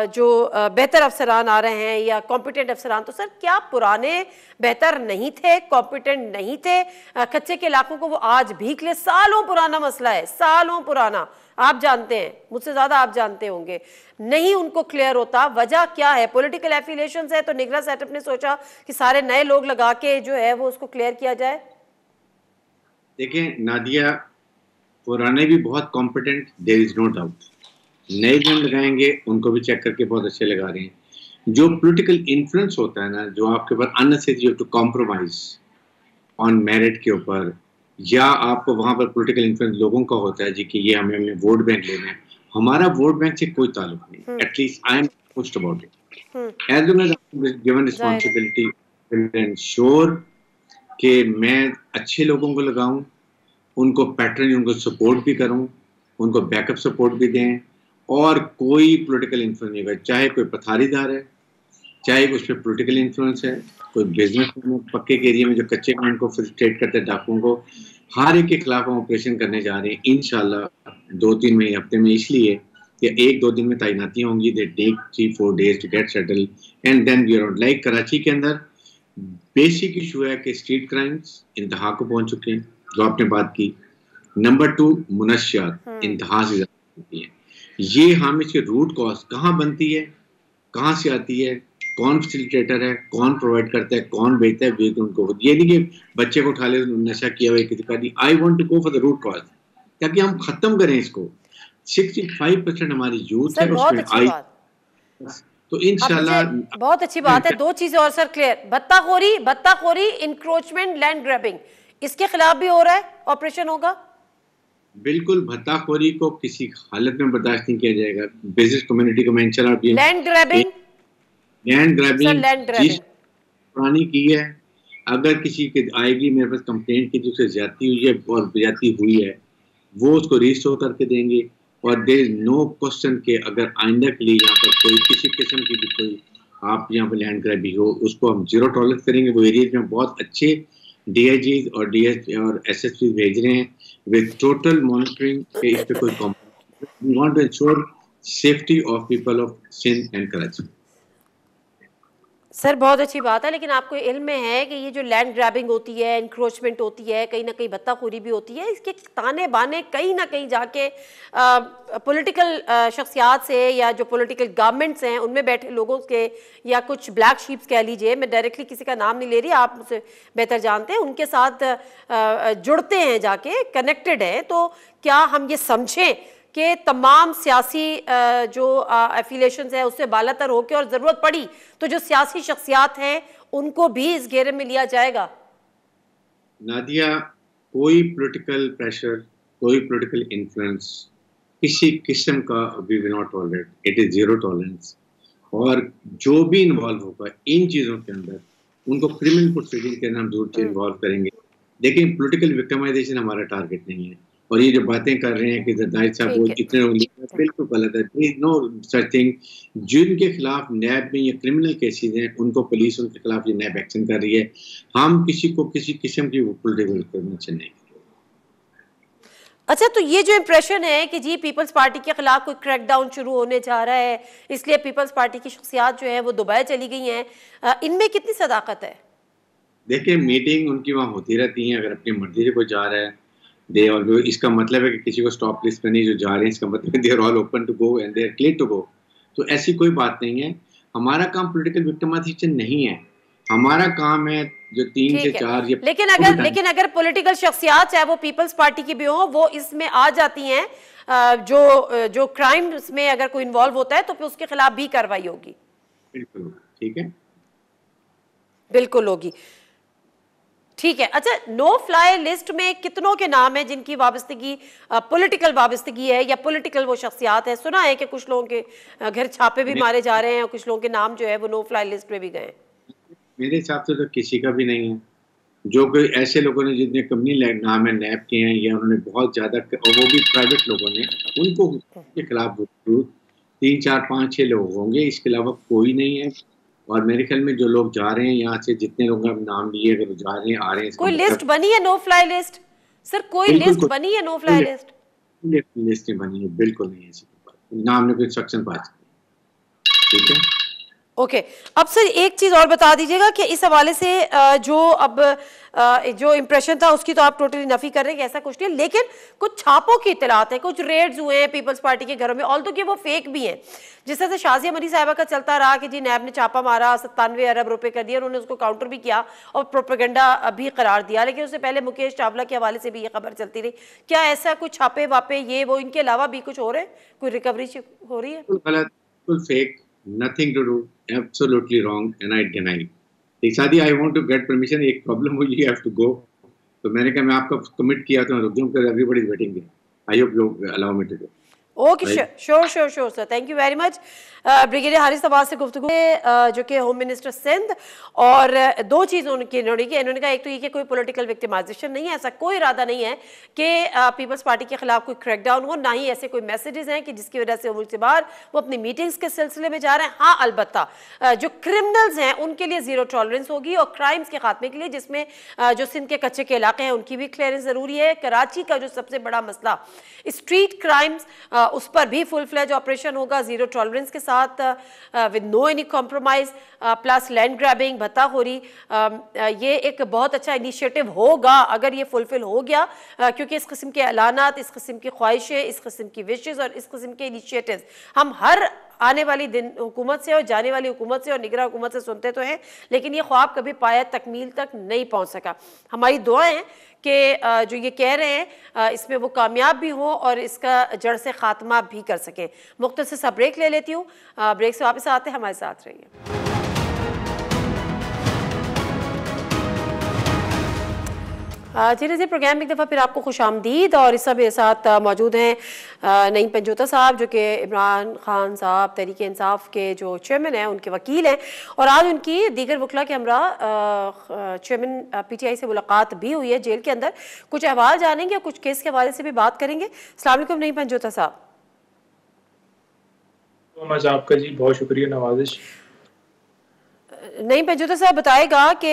A: जो बेहतर अफसरान आ रहे हैं या कॉम्पिटेंट अफसरान, तो सर क्या पुराने बेहतर नहीं थे, कॉम्पिटेंट नहीं थे? कच्चे के इलाकों को वो आज भी के लिए सालों पुराना मसला है, सालों पुराना, आप जानते हैं, मुझसे ज़्यादा आप जानते होंगे, नहीं उनको क्लियर होता। वजह क्या है? पॉलिटिकल एफिलिएशंस है, तो निगरान सेटअप ने सोचा कि सारे नए लोग लगा के जो है वो उसको क्लियर किया जाए।
E: देखिए नादिया, पुराने भी बहुत competent, there is no doubt, नए जो लगाएंगे उनको भी चेक करके बहुत अच्छे लगा रहे हैं। जो पॉलिटिकल इन्फ्लुएंस होता है ना, जो आपके ऊपर unnecessary to compromise on merit के ऊपर, या आपको वहां पर पॉलिटिकल इन्फ्लुएंस लोगों का होता है जी कि ये हमें वोट बैंक लेना है, हमारा वोट बैंक से कोई ताल्लुक नहीं। At least I am post about it as long as I am given responsibility will ensure कि मैं अच्छे लोगों को लगाऊं, उनको पैटर्न, उनको सपोर्ट भी करूं, उनको बैकअप सपोर्ट भी दें, और कोई पॉलिटिकल इन्फ्लुएंस नहीं होगा, चाहे कोई पथारीदार है, चाहे उस पर पॉलिटिकल इन्फ्लुएंस है, कोई बिजनेस पक्के के एरिया में जो कच्चे काम को फैसिलिटेट करते हैं डाकुओं को, हर एक के खिलाफ हम ऑपरेशन करने जा रहे हैं इंशाल्लाह 2-3 महीने हफ्ते में, इसलिए कि 1-2 दिन में तैनातियां होंगी, they take 3-4 days to get settle and then we are like Karachi के अंदर बेसिक इशू है कि स्ट्रीट क्राइम्स इंतहा को पहुंच चुके हैं, जो आपने बात की। नंबर 2 मुनशियात इंतहा से ज्यादा होती है। ये हम इसके रूट कॉज कहाँ बनती है, कहाँ से आती है, कौन फैसिलिटेटर है, कौन प्रोवाइड करता है, कौन बेचता है, वे उनको, ये नहीं कि बच्चे को उठा ले नशा किया हुआ किसी का। I want to go for the root cause, ताकि हम खत्म करें इसको। 65% हमारी यूथ है उसमें आई, तो इंशाल्लाह
A: बहुत अच्छी बात है। 2 चीजें और सर क्लियर, भत्ताखोरी, इंक्रोचमेंट, लैंड ग्रैबिंग, इसके खिलाफ भी हो रहा है, ऑपरेशन होगा।
E: बिल्कुल, भत्ताखोरी को किसी हालत में बर्दाश्त नहीं किया जाएगा। बिजनेस कम्युनिटी को मैं इंशाल्लाह लैंड ग्रैबिंग जिस पुरानी की है, अगर किसी के आएगी मेरे पास कंप्लेंट की जिससे ज्यादती हुई है और ज्यादती हुई है, वो उसको रिस्टोर करके देंगे, और देयर इज नो क्वेश्चन के अगर आइंदा के लिए यहाँ पर कोई किसी किस्म की भी कोई आप यहाँ पर लैंड ग्रैबिंग हो, उसको हम 0 टॉलरेंस करेंगे। वो एरियाज में बहुत अच्छे DIGs और DS और SSPs भेज रहे हैं विद टोटल मॉनिटरिंग के इस पे कोई compromise. We want to ensure safety of people of Sindh and Karachi.
A: Sir बहुत अच्छी बात है, लेकिन आपको इल्म में है कि ये जो लैंड ग्रैबिंग होती है, इंक्रोचमेंट होती है, कहीं ना कहीं भत्ताखोरी भी होती है, इसके ताने बाने कहीं ना कहीं जाके पॉलिटिकल शख्सियात से या जो पॉलिटिकल गवर्नमेंट्स हैं उनमें बैठे लोगों के या कुछ ब्लैक शीप्स कह लीजिए, मैं डायरेक्टली किसी का नाम नहीं ले रही, आप मुझसे बेहतर जानते हैं, उनके साथ जुड़ते हैं, जाके कनेक्टेड हैं। तो क्या हम ये समझें कि तमाम सियासी जो एफिलिएशंस है उससे बालातर होकर और ज़रूरत पड़ी तो जो सियासी शख्सियात हैं उनको भी इस घेरे में लिया जाएगा?
E: नादिया, कोई पॉलिटिकल प्रेशर, कोई पॉलिटिकल इन्फ्लुएंस किसी किस्म का we will not tolerate, it is zero tolerance. और जो भी इन्वॉल्व होगा इन चीज़ों के अंदर उनको क्रिमिनल प्रोसीडिंग के अंदर हम जरूर इन्वॉल्व करेंगे। लेकिन पॉलिटिकल विक्टिमाइजेशन हमारा टारगेट नहीं है। और ये जो बातें कर रहे हैं कि जरदारी साहब वो इतने लोग, बिल्कुल गलत है। No such thing. जिनके खिलाफ नैब में ये क्रिमिनल केसेस हैं उनको पुलिस उनके खिलाफ ये नैब एक्शन कर रही है। हम किसी को किसी किस्म की पॉलिटिकल करना नहीं।
A: अच्छा, तो ये जो इम्प्रेशन है कि जी पीपल्स पार्टी के खिलाफ कोई क्रैकडाउन शुरू होने जा रहा है, इसलिए पीपल्स पार्टी की शख्सियात जो है वो दुबई चली गई हैं, इनमें कितनी सदाकत है?
E: देखिए, मीटिंग उनकी वहाँ होती रहती है। अगर अपनी मर्जी से कोई जा रहा है दे, और इसका मतलब है कि किसी को स्टॉप लिस्ट पे नहीं जो जा रहे हैं, इसका मतलब they are all open to go and they are clear to go. तो ऐसी कोई बात नहीं है। हमारा काम पॉलिटिकल विक्टिमाइजेशन नहीं है। हमारा काम है जो 3 से 4 ये।
A: लेकिन अगर पॉलिटिकल शख्सियात चाहे वो पीपल्स पार्टी की भी हो वो इसमें आ जाती हैं, जो क्राइम्स में अगर कोई इन्वॉल्व होता है तो फिर उसके खिलाफ भी कार्रवाई होगी।
E: बिल्कुल ठीक है,
A: बिल्कुल होगी। ठीक है। अच्छा, नो फ्लाई लिस्ट में कितनों के नाम है जिनकी वाबस्तगी पॉलिटिकल वाबस्तगी है या पॉलिटिकल वो शख्सियात है? सुना है कि कुछ लोगों के घर छापे भी मारे जा रहे हैं और कुछ लोगों के नाम जो है वो नो फ्लाई लिस्ट में भी गए।
E: मेरे हिसाब से तो किसी का भी नहीं है। जो कोई ऐसे लोगों ने जितने कंपनी नाम है नैब के हैं या उन्होंने बहुत ज्यादा, और वो भी प्राइवेट लोगों ने, उनको के खिलाफ 3, 4, 5, 6 लोग होंगे। इसके अलावा कोई नहीं है। और मेरे ख्याल में जो लोग जा रहे हैं यहाँ से, जितने लोग नाम लिए, अगर जा रहे हैं आ रहे हैं,
A: कोई लिस्ट बनी है नो फ्लाई लिस्ट? सर कोई लिस्ट बनी है नो फ्लाई लिस्ट?
E: लिस्ट नहीं बनी है, बिल्कुल नहीं है। ऐसी बात नाम ने कोई इंस्ट्रक्शन पास किया। ठीक है,
A: ओके। अब सर एक चीज और बता दीजिएगा कि इस हवाले से जो अब जो इम्प्रेशन था उसकी तो आप टोटली नफी कर रहे हैं कि ऐसा कुछ नहीं, लेकिन कुछ छापों की इतलात है, कुछ रेड्स हुए हैं पीपल्स पार्टी के घरों में, ऑल तो कि वो फेक भी हैं। जिस तरह से शाजिया मरी साहिबा का चलता रहा कि जी नैब ने छापा मारा, 97 अरब रुपए कर दिए, उन्होंने उसको काउंटर भी किया और प्रोपेगेंडा भी करार दिया, लेकिन उससे पहले मुकेश चावला के हवाले से भी ये खबर चलती रही। क्या ऐसा कुछ छापे वापे ये वो इनके अलावा भी कुछ हो रहे हैं? कोई रिकवरी हो रही है?
E: बिल्कुल fake, nothing to do, absolutely wrong, and I deny. शादी, I want to get permission. एक प्रॉब्लम हुई, you have to go. तो मैंने कहा मैं आपका कमिट किया तो मैं रुक जाऊँ, because everybody is waiting there. I hope you allow me to go.
A: Okay, sure sir, thank you very much. Brigadier Haris Abbas से गुफ्तगू जो कि होम मिनिस्टर सिंध, और दो चीज़ उन्होंने कहा, एक तो ये कि कोई पॉलिटिकल विक्टिमाइजेशन नहीं है, ऐसा कोई इरादा नहीं है कि पीपल्स पार्टी के खिलाफ कोई क्रैकडाउन हो, ना ही ऐसे कोई मैसेजेस हैं कि जिसकी वजह से मुल्क से बाहर वो अपनी मीटिंग्स के सिलसिले में जा रहे हैं। हाँ, अलबत्ता जो क्रिमिनल्स हैं उनके लिए ज़ीरो टॉलरेंस होगी, और क्राइम्स के खात्मे के लिए, जिसमें जो सिंध के कच्चे के इलाके हैं उनकी भी क्लियरेंस ज़रूरी है। कराची का जो सबसे बड़ा मसला स्ट्रीट क्राइम्स, उस पर भी फुल फ्लेज ऑपरेशन होगा जीरो टॉलरेंस के साथ, with no any compromise, plus land grabbing, भत्ताखोरी। ये एक बहुत अच्छा इनिशिएटिव होगा अगर ये फुलफिल हो गया, क्योंकि इस किस्म के ऐलानात, इस किस्म की ख्वाहिशें, इस किस्म की विशेज़ और इस किस्म के इनिशिएटिव्स हम हर आने वाली दिन हुकूमत से और जाने वाली हुकूमत से और निगरां हुकूमत से सुनते तो हैं, लेकिन ये ख्वाब कभी पाया तकमील तक नहीं पहुंच सका। हमारी दुआएं हैं कि जो ये कह रहे हैं इसमें वो कामयाब भी हो और इसका जड़ से खात्मा भी कर सकें। मुख्तसर सा ब्रेक ले लेती हूँ, ब्रेक से वापस आते हैं, हमारे साथ रहिए। जी प्रोग्राम एक दफ़ा फिर आपको खुश आमदीद, और इस समय साथ मौजूद हैं नईम पंजोता साहब, जो कि इमरान खान साहब तहरीक इंसाफ के जो चेयरमैन हैं, उनके वकील हैं, और आज उनकी दीगर वकला के हमरा चेयरमैन PTI से मुलाकात भी हुई है जेल के अंदर। कुछ अहवाल जानेंगे और कुछ केस के हवाले से भी बात करेंगे। अस्सलाम वालेकुम नईम पंजोता साहब।
F: आपका जी बहुत शुक्रिया नवाजिश।
A: नहीं पंजोता साहब बताएगा कि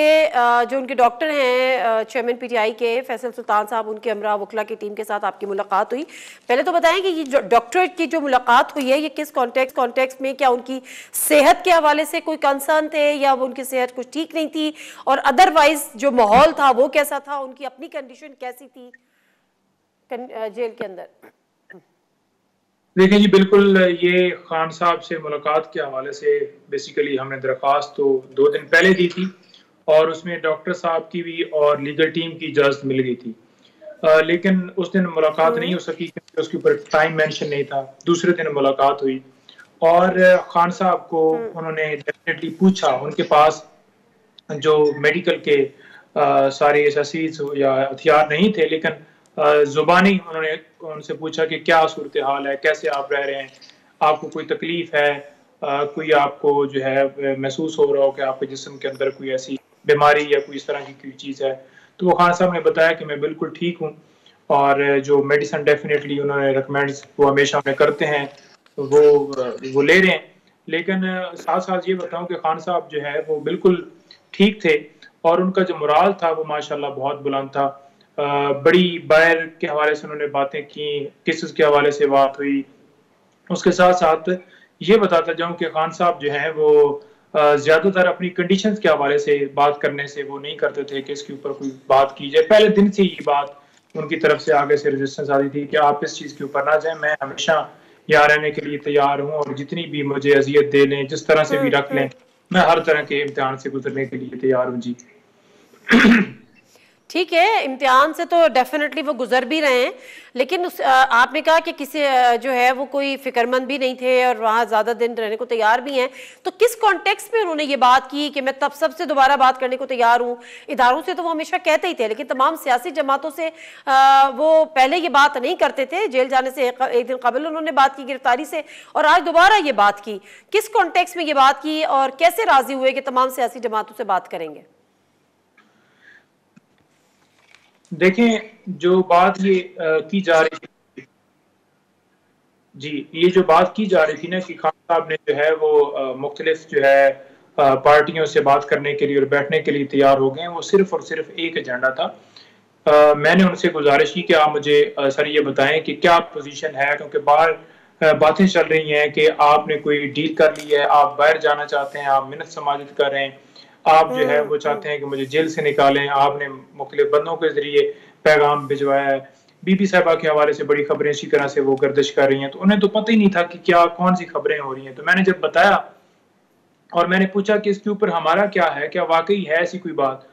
A: जो उनके डॉक्टर हैं चेयरमैन पीटीआई के फैसल सुल्तान साहब, उनके हमरा वकला की टीम के साथ आपकी मुलाकात हुई। पहले तो बताएं कि ये डॉक्टर की जो मुलाकात हुई है ये किस कॉन्टेक्स्ट में, क्या उनकी सेहत के हवाले से कोई कंसर्न थे या वो उनकी सेहत कुछ ठीक नहीं थी, और अदरवाइज जो माहौल था वो कैसा था, उनकी अपनी कंडीशन कैसी थी जेल के अंदर?
F: देखिए जी, बिल्कुल ये खान साहब से मुलाकात के हवाले से बेसिकली हमने दरख्वास्त तो 2 दिन पहले दी थी और उसमें डॉक्टर साहब की भी और लीगल टीम की इजाज़त मिल गई थी, लेकिन उस दिन मुलाकात नहीं हो सकी क्योंकि उसके ऊपर टाइम मेंशन नहीं था। दूसरे दिन मुलाकात हुई और खान साहब को उन्होंने डेफिनेटली पूछा, उनके पास जो मेडिकल के सारे एसेसरीज या हथियार नहीं थे, लेकिन जुबानी उन्होंने उनसे पूछा कि क्या सूरत हाल है, कैसे आप रह रहे हैं, आपको कोई तकलीफ है, कोई आपको जो है महसूस हो रहा हो कि आपके जिस्म के अंदर कोई ऐसी बीमारी या कोई इस तरह की कोई चीज़ है। तो वो खान साहब ने बताया कि मैं बिल्कुल ठीक हूँ और जो मेडिसिन डेफिनेटली उन्होंने रिकमेंड वो हमेशा उन्हें करते हैं वो ले रहे हैं। लेकिन साथ साथ ये बताऊँ कि खान साहब जो है वो बिल्कुल ठीक थे और उनका जो मोराल था वो माशाल्लाह बहुत बुलंद था। बड़ी बाहर के हवाले से उन्होंने बातें की, केसेस के हवाले से बात हुई। उसके साथ साथ ये बताता जाऊं कि खान साहब जो हैं वो ज़्यादातर अपनी कंडीशंस के हवाले से बात करने से वो नहीं करते थे कि इसके ऊपर कोई बात की जाए। पहले दिन से ये बात उनकी तरफ से आगे से रेजिस्टेंस आती थी कि आप इस चीज़ के ऊपर ना जाएं, मैं हमेशा यहाँ रहने के लिए तैयार हूँ और जितनी भी मुझे अजियत दे लें, जिस तरह से भी रख लें, मैं हर तरह के इम्तिहान से गुजरने के लिए तैयार हूँ जी।
A: ठीक है, इम्तिहान से तो डेफिनेटली वो गुजर भी रहे हैं, लेकिन आपने कहा कि किसी जो है वो कोई फिक्रमंद भी नहीं थे और वहाँ ज़्यादा दिन रहने को तैयार भी हैं, तो किस कॉन्टेक्स्ट में उन्होंने ये बात की कि मैं तब सबसे दोबारा बात करने को तैयार हूँ? इदारों से तो वो हमेशा कहते ही थे, लेकिन तमाम सियासी जमातों से वो पहले ये बात नहीं करते थे। जेल जाने से एक दिन कबल उन्होंने बात की गिरफ्तारी से, और आज दोबारा ये बात की। किस कॉन्टेक्स्ट में ये बात की और कैसे राजी हुए कि तमाम सियासी जमातों से बात करेंगे?
F: देखें, जो बात ये की जा रही थी जी, ये जो बात की जा रही थी ना कि खान साहब ने जो है वो मुख्तलिफ जो है पार्टियों से बात करने के लिए और बैठने के लिए तैयार हो गए, वो सिर्फ और सिर्फ एक एजेंडा था। मैंने उनसे गुजारिश की कि आप मुझे सर ये बताएं कि क्या पोजीशन है, क्योंकि बाहर बातें चल रही हैं कि आपने कोई डील कर ली है, आप बाहर जाना चाहते हैं, आप मिन्नत समाजित कर रहे हैं, आप जो है वो चाहते हैं कि मुझे जेल से निकालें, आपने मुख्तलिफ बंदों के जरिए पैगाम भिजवाया है। बीबी साहिबा के हवाले से बड़ी खबरें इसी तरह से वो गर्दिश कर रही हैं, तो उन्हें तो पता ही नहीं था कि क्या कौन सी खबरें हो रही हैं। तो मैंने जब बताया और मैंने पूछा कि इसके ऊपर हमारा क्या है, क्या वाकई है ऐसी कोई बात,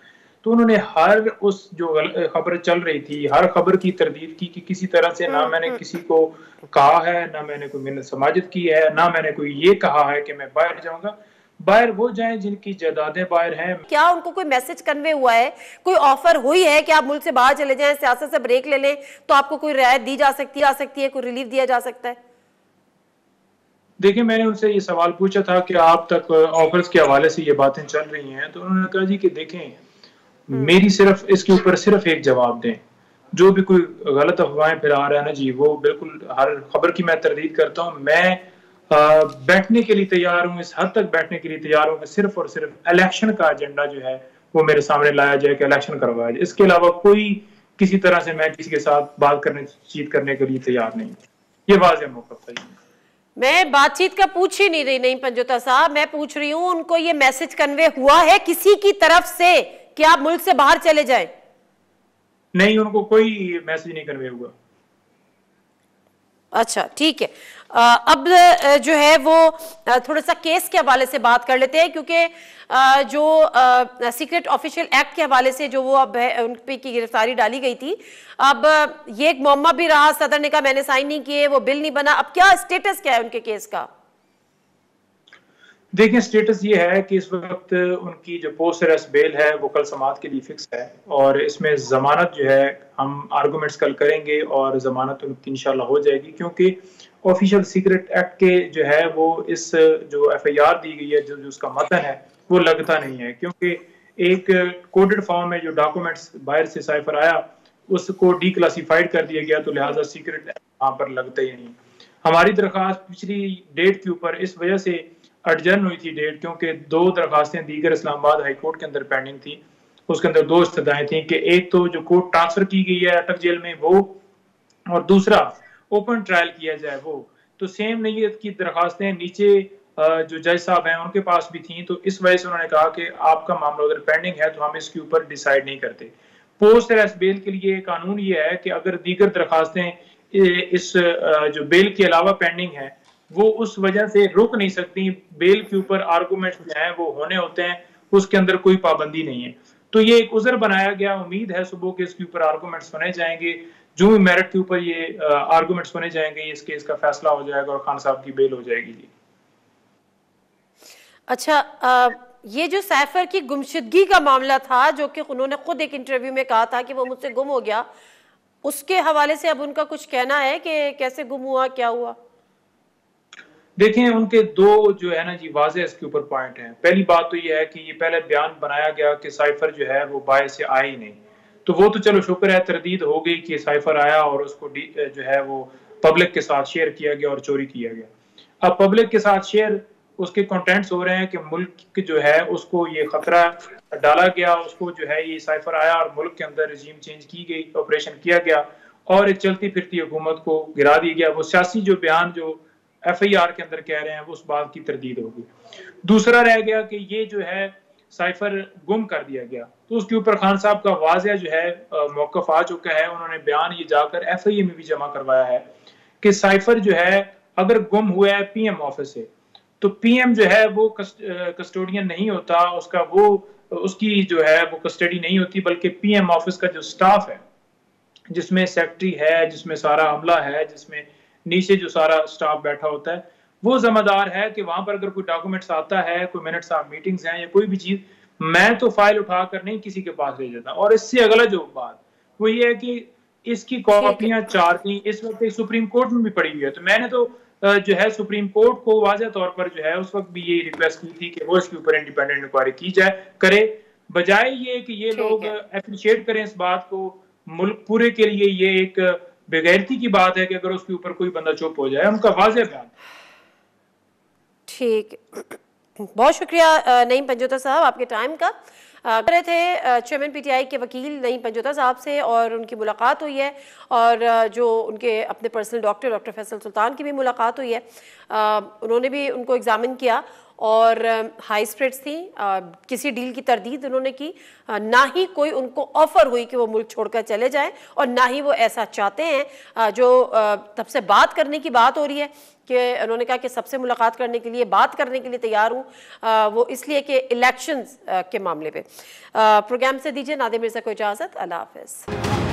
F: तो उन्होंने हर उस जो खबर चल रही थी हर खबर की तरदीद की कि किसी तरह से ना मैंने किसी को कहा है, ना मैंने कोई मिन्नत समाजित की है, ना मैंने कोई ये कहा है कि मैं बाहर जाऊंगा। बाहर वो जाएं जिनकी जायदादें बाहर हैं।
A: क्या उनको कोई मैसेज कन्वे हुआ है, कोई ऑफर हुई है कि आप मुल्क से बाहर चले जाएं, सियासत से ब्रेक ले लें तो आपको कोई रियायत दी जा सकती है, कोई रिलीफ दिया जा सकता है?
F: देखिए, मैंने उनसे ये सवाल पूछा था कि आप तक ऑफर्स के हवाले से ये बातें चल रही हैं, तो उन्होंने कहा जी कि देखें, मेरी सिर्फ इसके ऊपर सिर्फ एक जवाब दें, जो भी कोई गलत अफवाहें फैला रहा है ना जी, वो बिल्कुल हर खबर की मैं तरदीद करता हूँ। मैं बैठने के लिए तैयार हूँ, इस हद तक बैठने के लिए तैयार हूँ कि सिर्फ और सिर्फ इलेक्शन का एजेंडा जो है वो मेरे सामने लाया जाए कि इलेक्शन करवाया जाए। इसके अलावा कोई किसी तरह से मैं किसी के साथ बातचीत करने के लिए तैयार नहीं। ये वाज़ेह मौक़िफ़ है।
A: मैं बातचीत का पूछ ही नहीं रही, नहीं पंजोता साहब, मैं पूछ रही हूँ उनको ये मैसेज कन्वे हुआ है किसी की तरफ से कि आप मुल्क से बाहर चले जाएं?
F: नहीं, उनको कोई मैसेज नहीं कन्वे हुआ।
A: अच्छा, ठीक है। अब जो है वो थोड़ा सा केस के हवाले से बात कर लेते हैं, क्योंकि जो सीक्रेट ऑफिशियल एक्ट के हवाले से जो वो अब है उन पे की गिरफ्तारी डाली गई थी, अब ये एक मुअम्मा भी रहा, सदर ने कहा मैंने साइन नहीं किए, वो बिल नहीं बना। अब क्या स्टेटस क्या है उनके केस का?
F: देखिए, स्टेटस ये है कि इस वक्त उनकी जो पोस्ट अरेस्ट बेल है वो कल समाअत के लिए फिक्स है और इसमें जमानत जो है हम आर्गूमेंट्स कल करेंगे और जमानत उनकी इंशाल्लाह हो जाएगी, क्योंकि ऑफिशियल सीक्रेट एक्ट के जो है वो इस जो FIR दी गई है, जो उसका मतन है वो लगता नहीं है, क्योंकि एक कोडेड फॉर्म में जो डॉक्यूमेंट्स बाहर से साइफर आया उसको डीक्लासिफाइड कर दिया गया, तो लिहाजा सीक्रेट वहाँ पर लगता ही नहीं। हमारी दरख्वास्त पिछली डेट के ऊपर इस वजह से एडजर्न हुई थी डेट, क्योंकि 2 दरखास्तें दीगर इस्लामाबाद हाई कोर्ट के अंदर पेंडिंग थी। उसके अंदर 2 इस्तदाएं थी कि एक तो जो कोर्ट ट्रांसफर की गई है अटक जेल में वो, और दूसरा ओपन ट्रायल किया जाए वो। तो सेम नीयत की दरखास्तें नीचे जो जज साहब हैं उनके पास भी थी। तो इस वजह से उन्होंने कहा कि आपका मामला अगर पेंडिंग है तो हम इसके ऊपर डिसाइड नहीं करते। पोस्ट अरेस्ट बेल के लिए कानून ये है कि अगर दीगर दरखास्तें इस जो बेल के अलावा पेंडिंग है वो उस वजह से रुक नहीं सकती, बेल के ऊपर आर्गूमेंट जो है वो होने होते हैं, उसके अंदर कोई पाबंदी नहीं है। तो ये एक उज़र बनाया गया। उम्मीद है सुबह के इसके ऊपर आर्गूमेंट्स सुने जाएंगे। जो भी मेरिट के ऊपर ये आर्गूमेंट्स सुने जाएंगे इस केस का फैसला हो जाएगा और खान साहब की बेल हो जाएगी। जी
A: अच्छा, ये जो सैफर की गुमशुदगी का मामला था, जो कि उन्होंने खुद एक इंटरव्यू में कहा था कि वो मुझसे गुम हो गया, उसके हवाले से अब उनका कुछ कहना है कि कैसे गुम हुआ, क्या हुआ?
F: देखें, उनके 2 जो है ना जी वाज़ेह इसके ऊपर पॉइंट हैं। पहली बात तो ये है कि ये पहले बयान बनाया गया कि साइफर जो है वो बाय से आया ही नहीं। तो वो तो चलो शुक्र है, तरदीद हो गई कि साइफर आया और उसको जो है वो पब्लिक के साथ शेयर किया गया और चोरी किया गया। अब पब्लिक के साथ शेयर उसके कंटेंट्स हो रहे हैं कि मुल्क जो है उसको ये खतरा डाला गया, उसको जो है ये साइफर आया और मुल्क के अंदर रजीम चेंज की गई, ऑपरेशन किया गया और एक चलती फिरती हुकूमत को गिरा दिया गया। वो सियासी जो बयान जो FIR के अंदर कह रहे हैं वो उस बात की तरदीद होगी। दूसरा रह गया कि ये जो है साइफर गुम कर दिया गया, तो उसके ऊपर खान साहब का वाज़ेह जो है मौक़िफ़ आ चुका है। उन्होंने बयान ये जाकर FIA में भी जमा करवाया है कि साइफर जो है अगर गुम हुआ है PM ऑफिस से, तो PM जो है वो कस्टोडियन नहीं होता, उसकी जो है वो कस्टडी नहीं होती, बल्कि PM ऑफिस का जो स्टाफ है, जिसमें सेक्रेटरी है, जिसमें सारा अमला है, जिसमें नीचे जो सारा स्टाफ बैठा होता है, वो जिम्मेदार है कि वहां पर अगर कोई डॉक्यूमेंट्स आता है, कोई मिनट्स ऑफ मीटिंग्स हैं या कोई भी चीज, मैं तो फाइल उठाकर नहीं किसी के पास ले जाता। और इससे अगला जो बात वो ये है कि इसकी कॉपियां 4 थी, इस वक्त सुप्रीम कोर्ट में भी पड़ी हुई है। तो मैंने तो जो है सुप्रीम कोर्ट को वाज़ेह तौर पर जो है उस वक्त भी ये रिक्वेस्ट की थी कि वो इसके ऊपर इंडिपेंडेंट इंक्वायरी की जाए, करे, बजाय ये कि ये लोग एप्रिशिएट करें इस बात को। मुल्क पूरे के लिए ये एक बेगैरती की बात है कि अगर उसके ऊपर कोई बंदा चुप हो जाए। उनका वाज़ेह बयान।
A: ठीक, बहुत शुक्रिया नईम पंजोता साहब आपके टाइम का। कर रहे थे चेयरमैन PTI के वकील नईम पंजोता साहब से और उनकी मुलाकात हुई है, और जो उनके अपने पर्सनल डॉक्टर फैसल सुल्तान की भी मुलाकात हुई है। उन्होंने भी उनको एग्जामिन किया और हाई स्प्रेड्स थी, किसी डील की तरदीद उन्होंने की, ना ही कोई उनको ऑफर हुई कि वो मुल्क छोड़कर चले जाएं, और ना ही वो ऐसा चाहते हैं। जो तब से बात करने की बात हो रही है कि उन्होंने कहा कि सबसे मुलाकात करने के लिए, बात करने के लिए तैयार हूँ, वो इसलिए कि इलेक्शंस के मामले पे। प्रोग्राम से दीजिए नादिर मिर्ज़ा को इजाज़त। अल्लाह हाफ़िज़।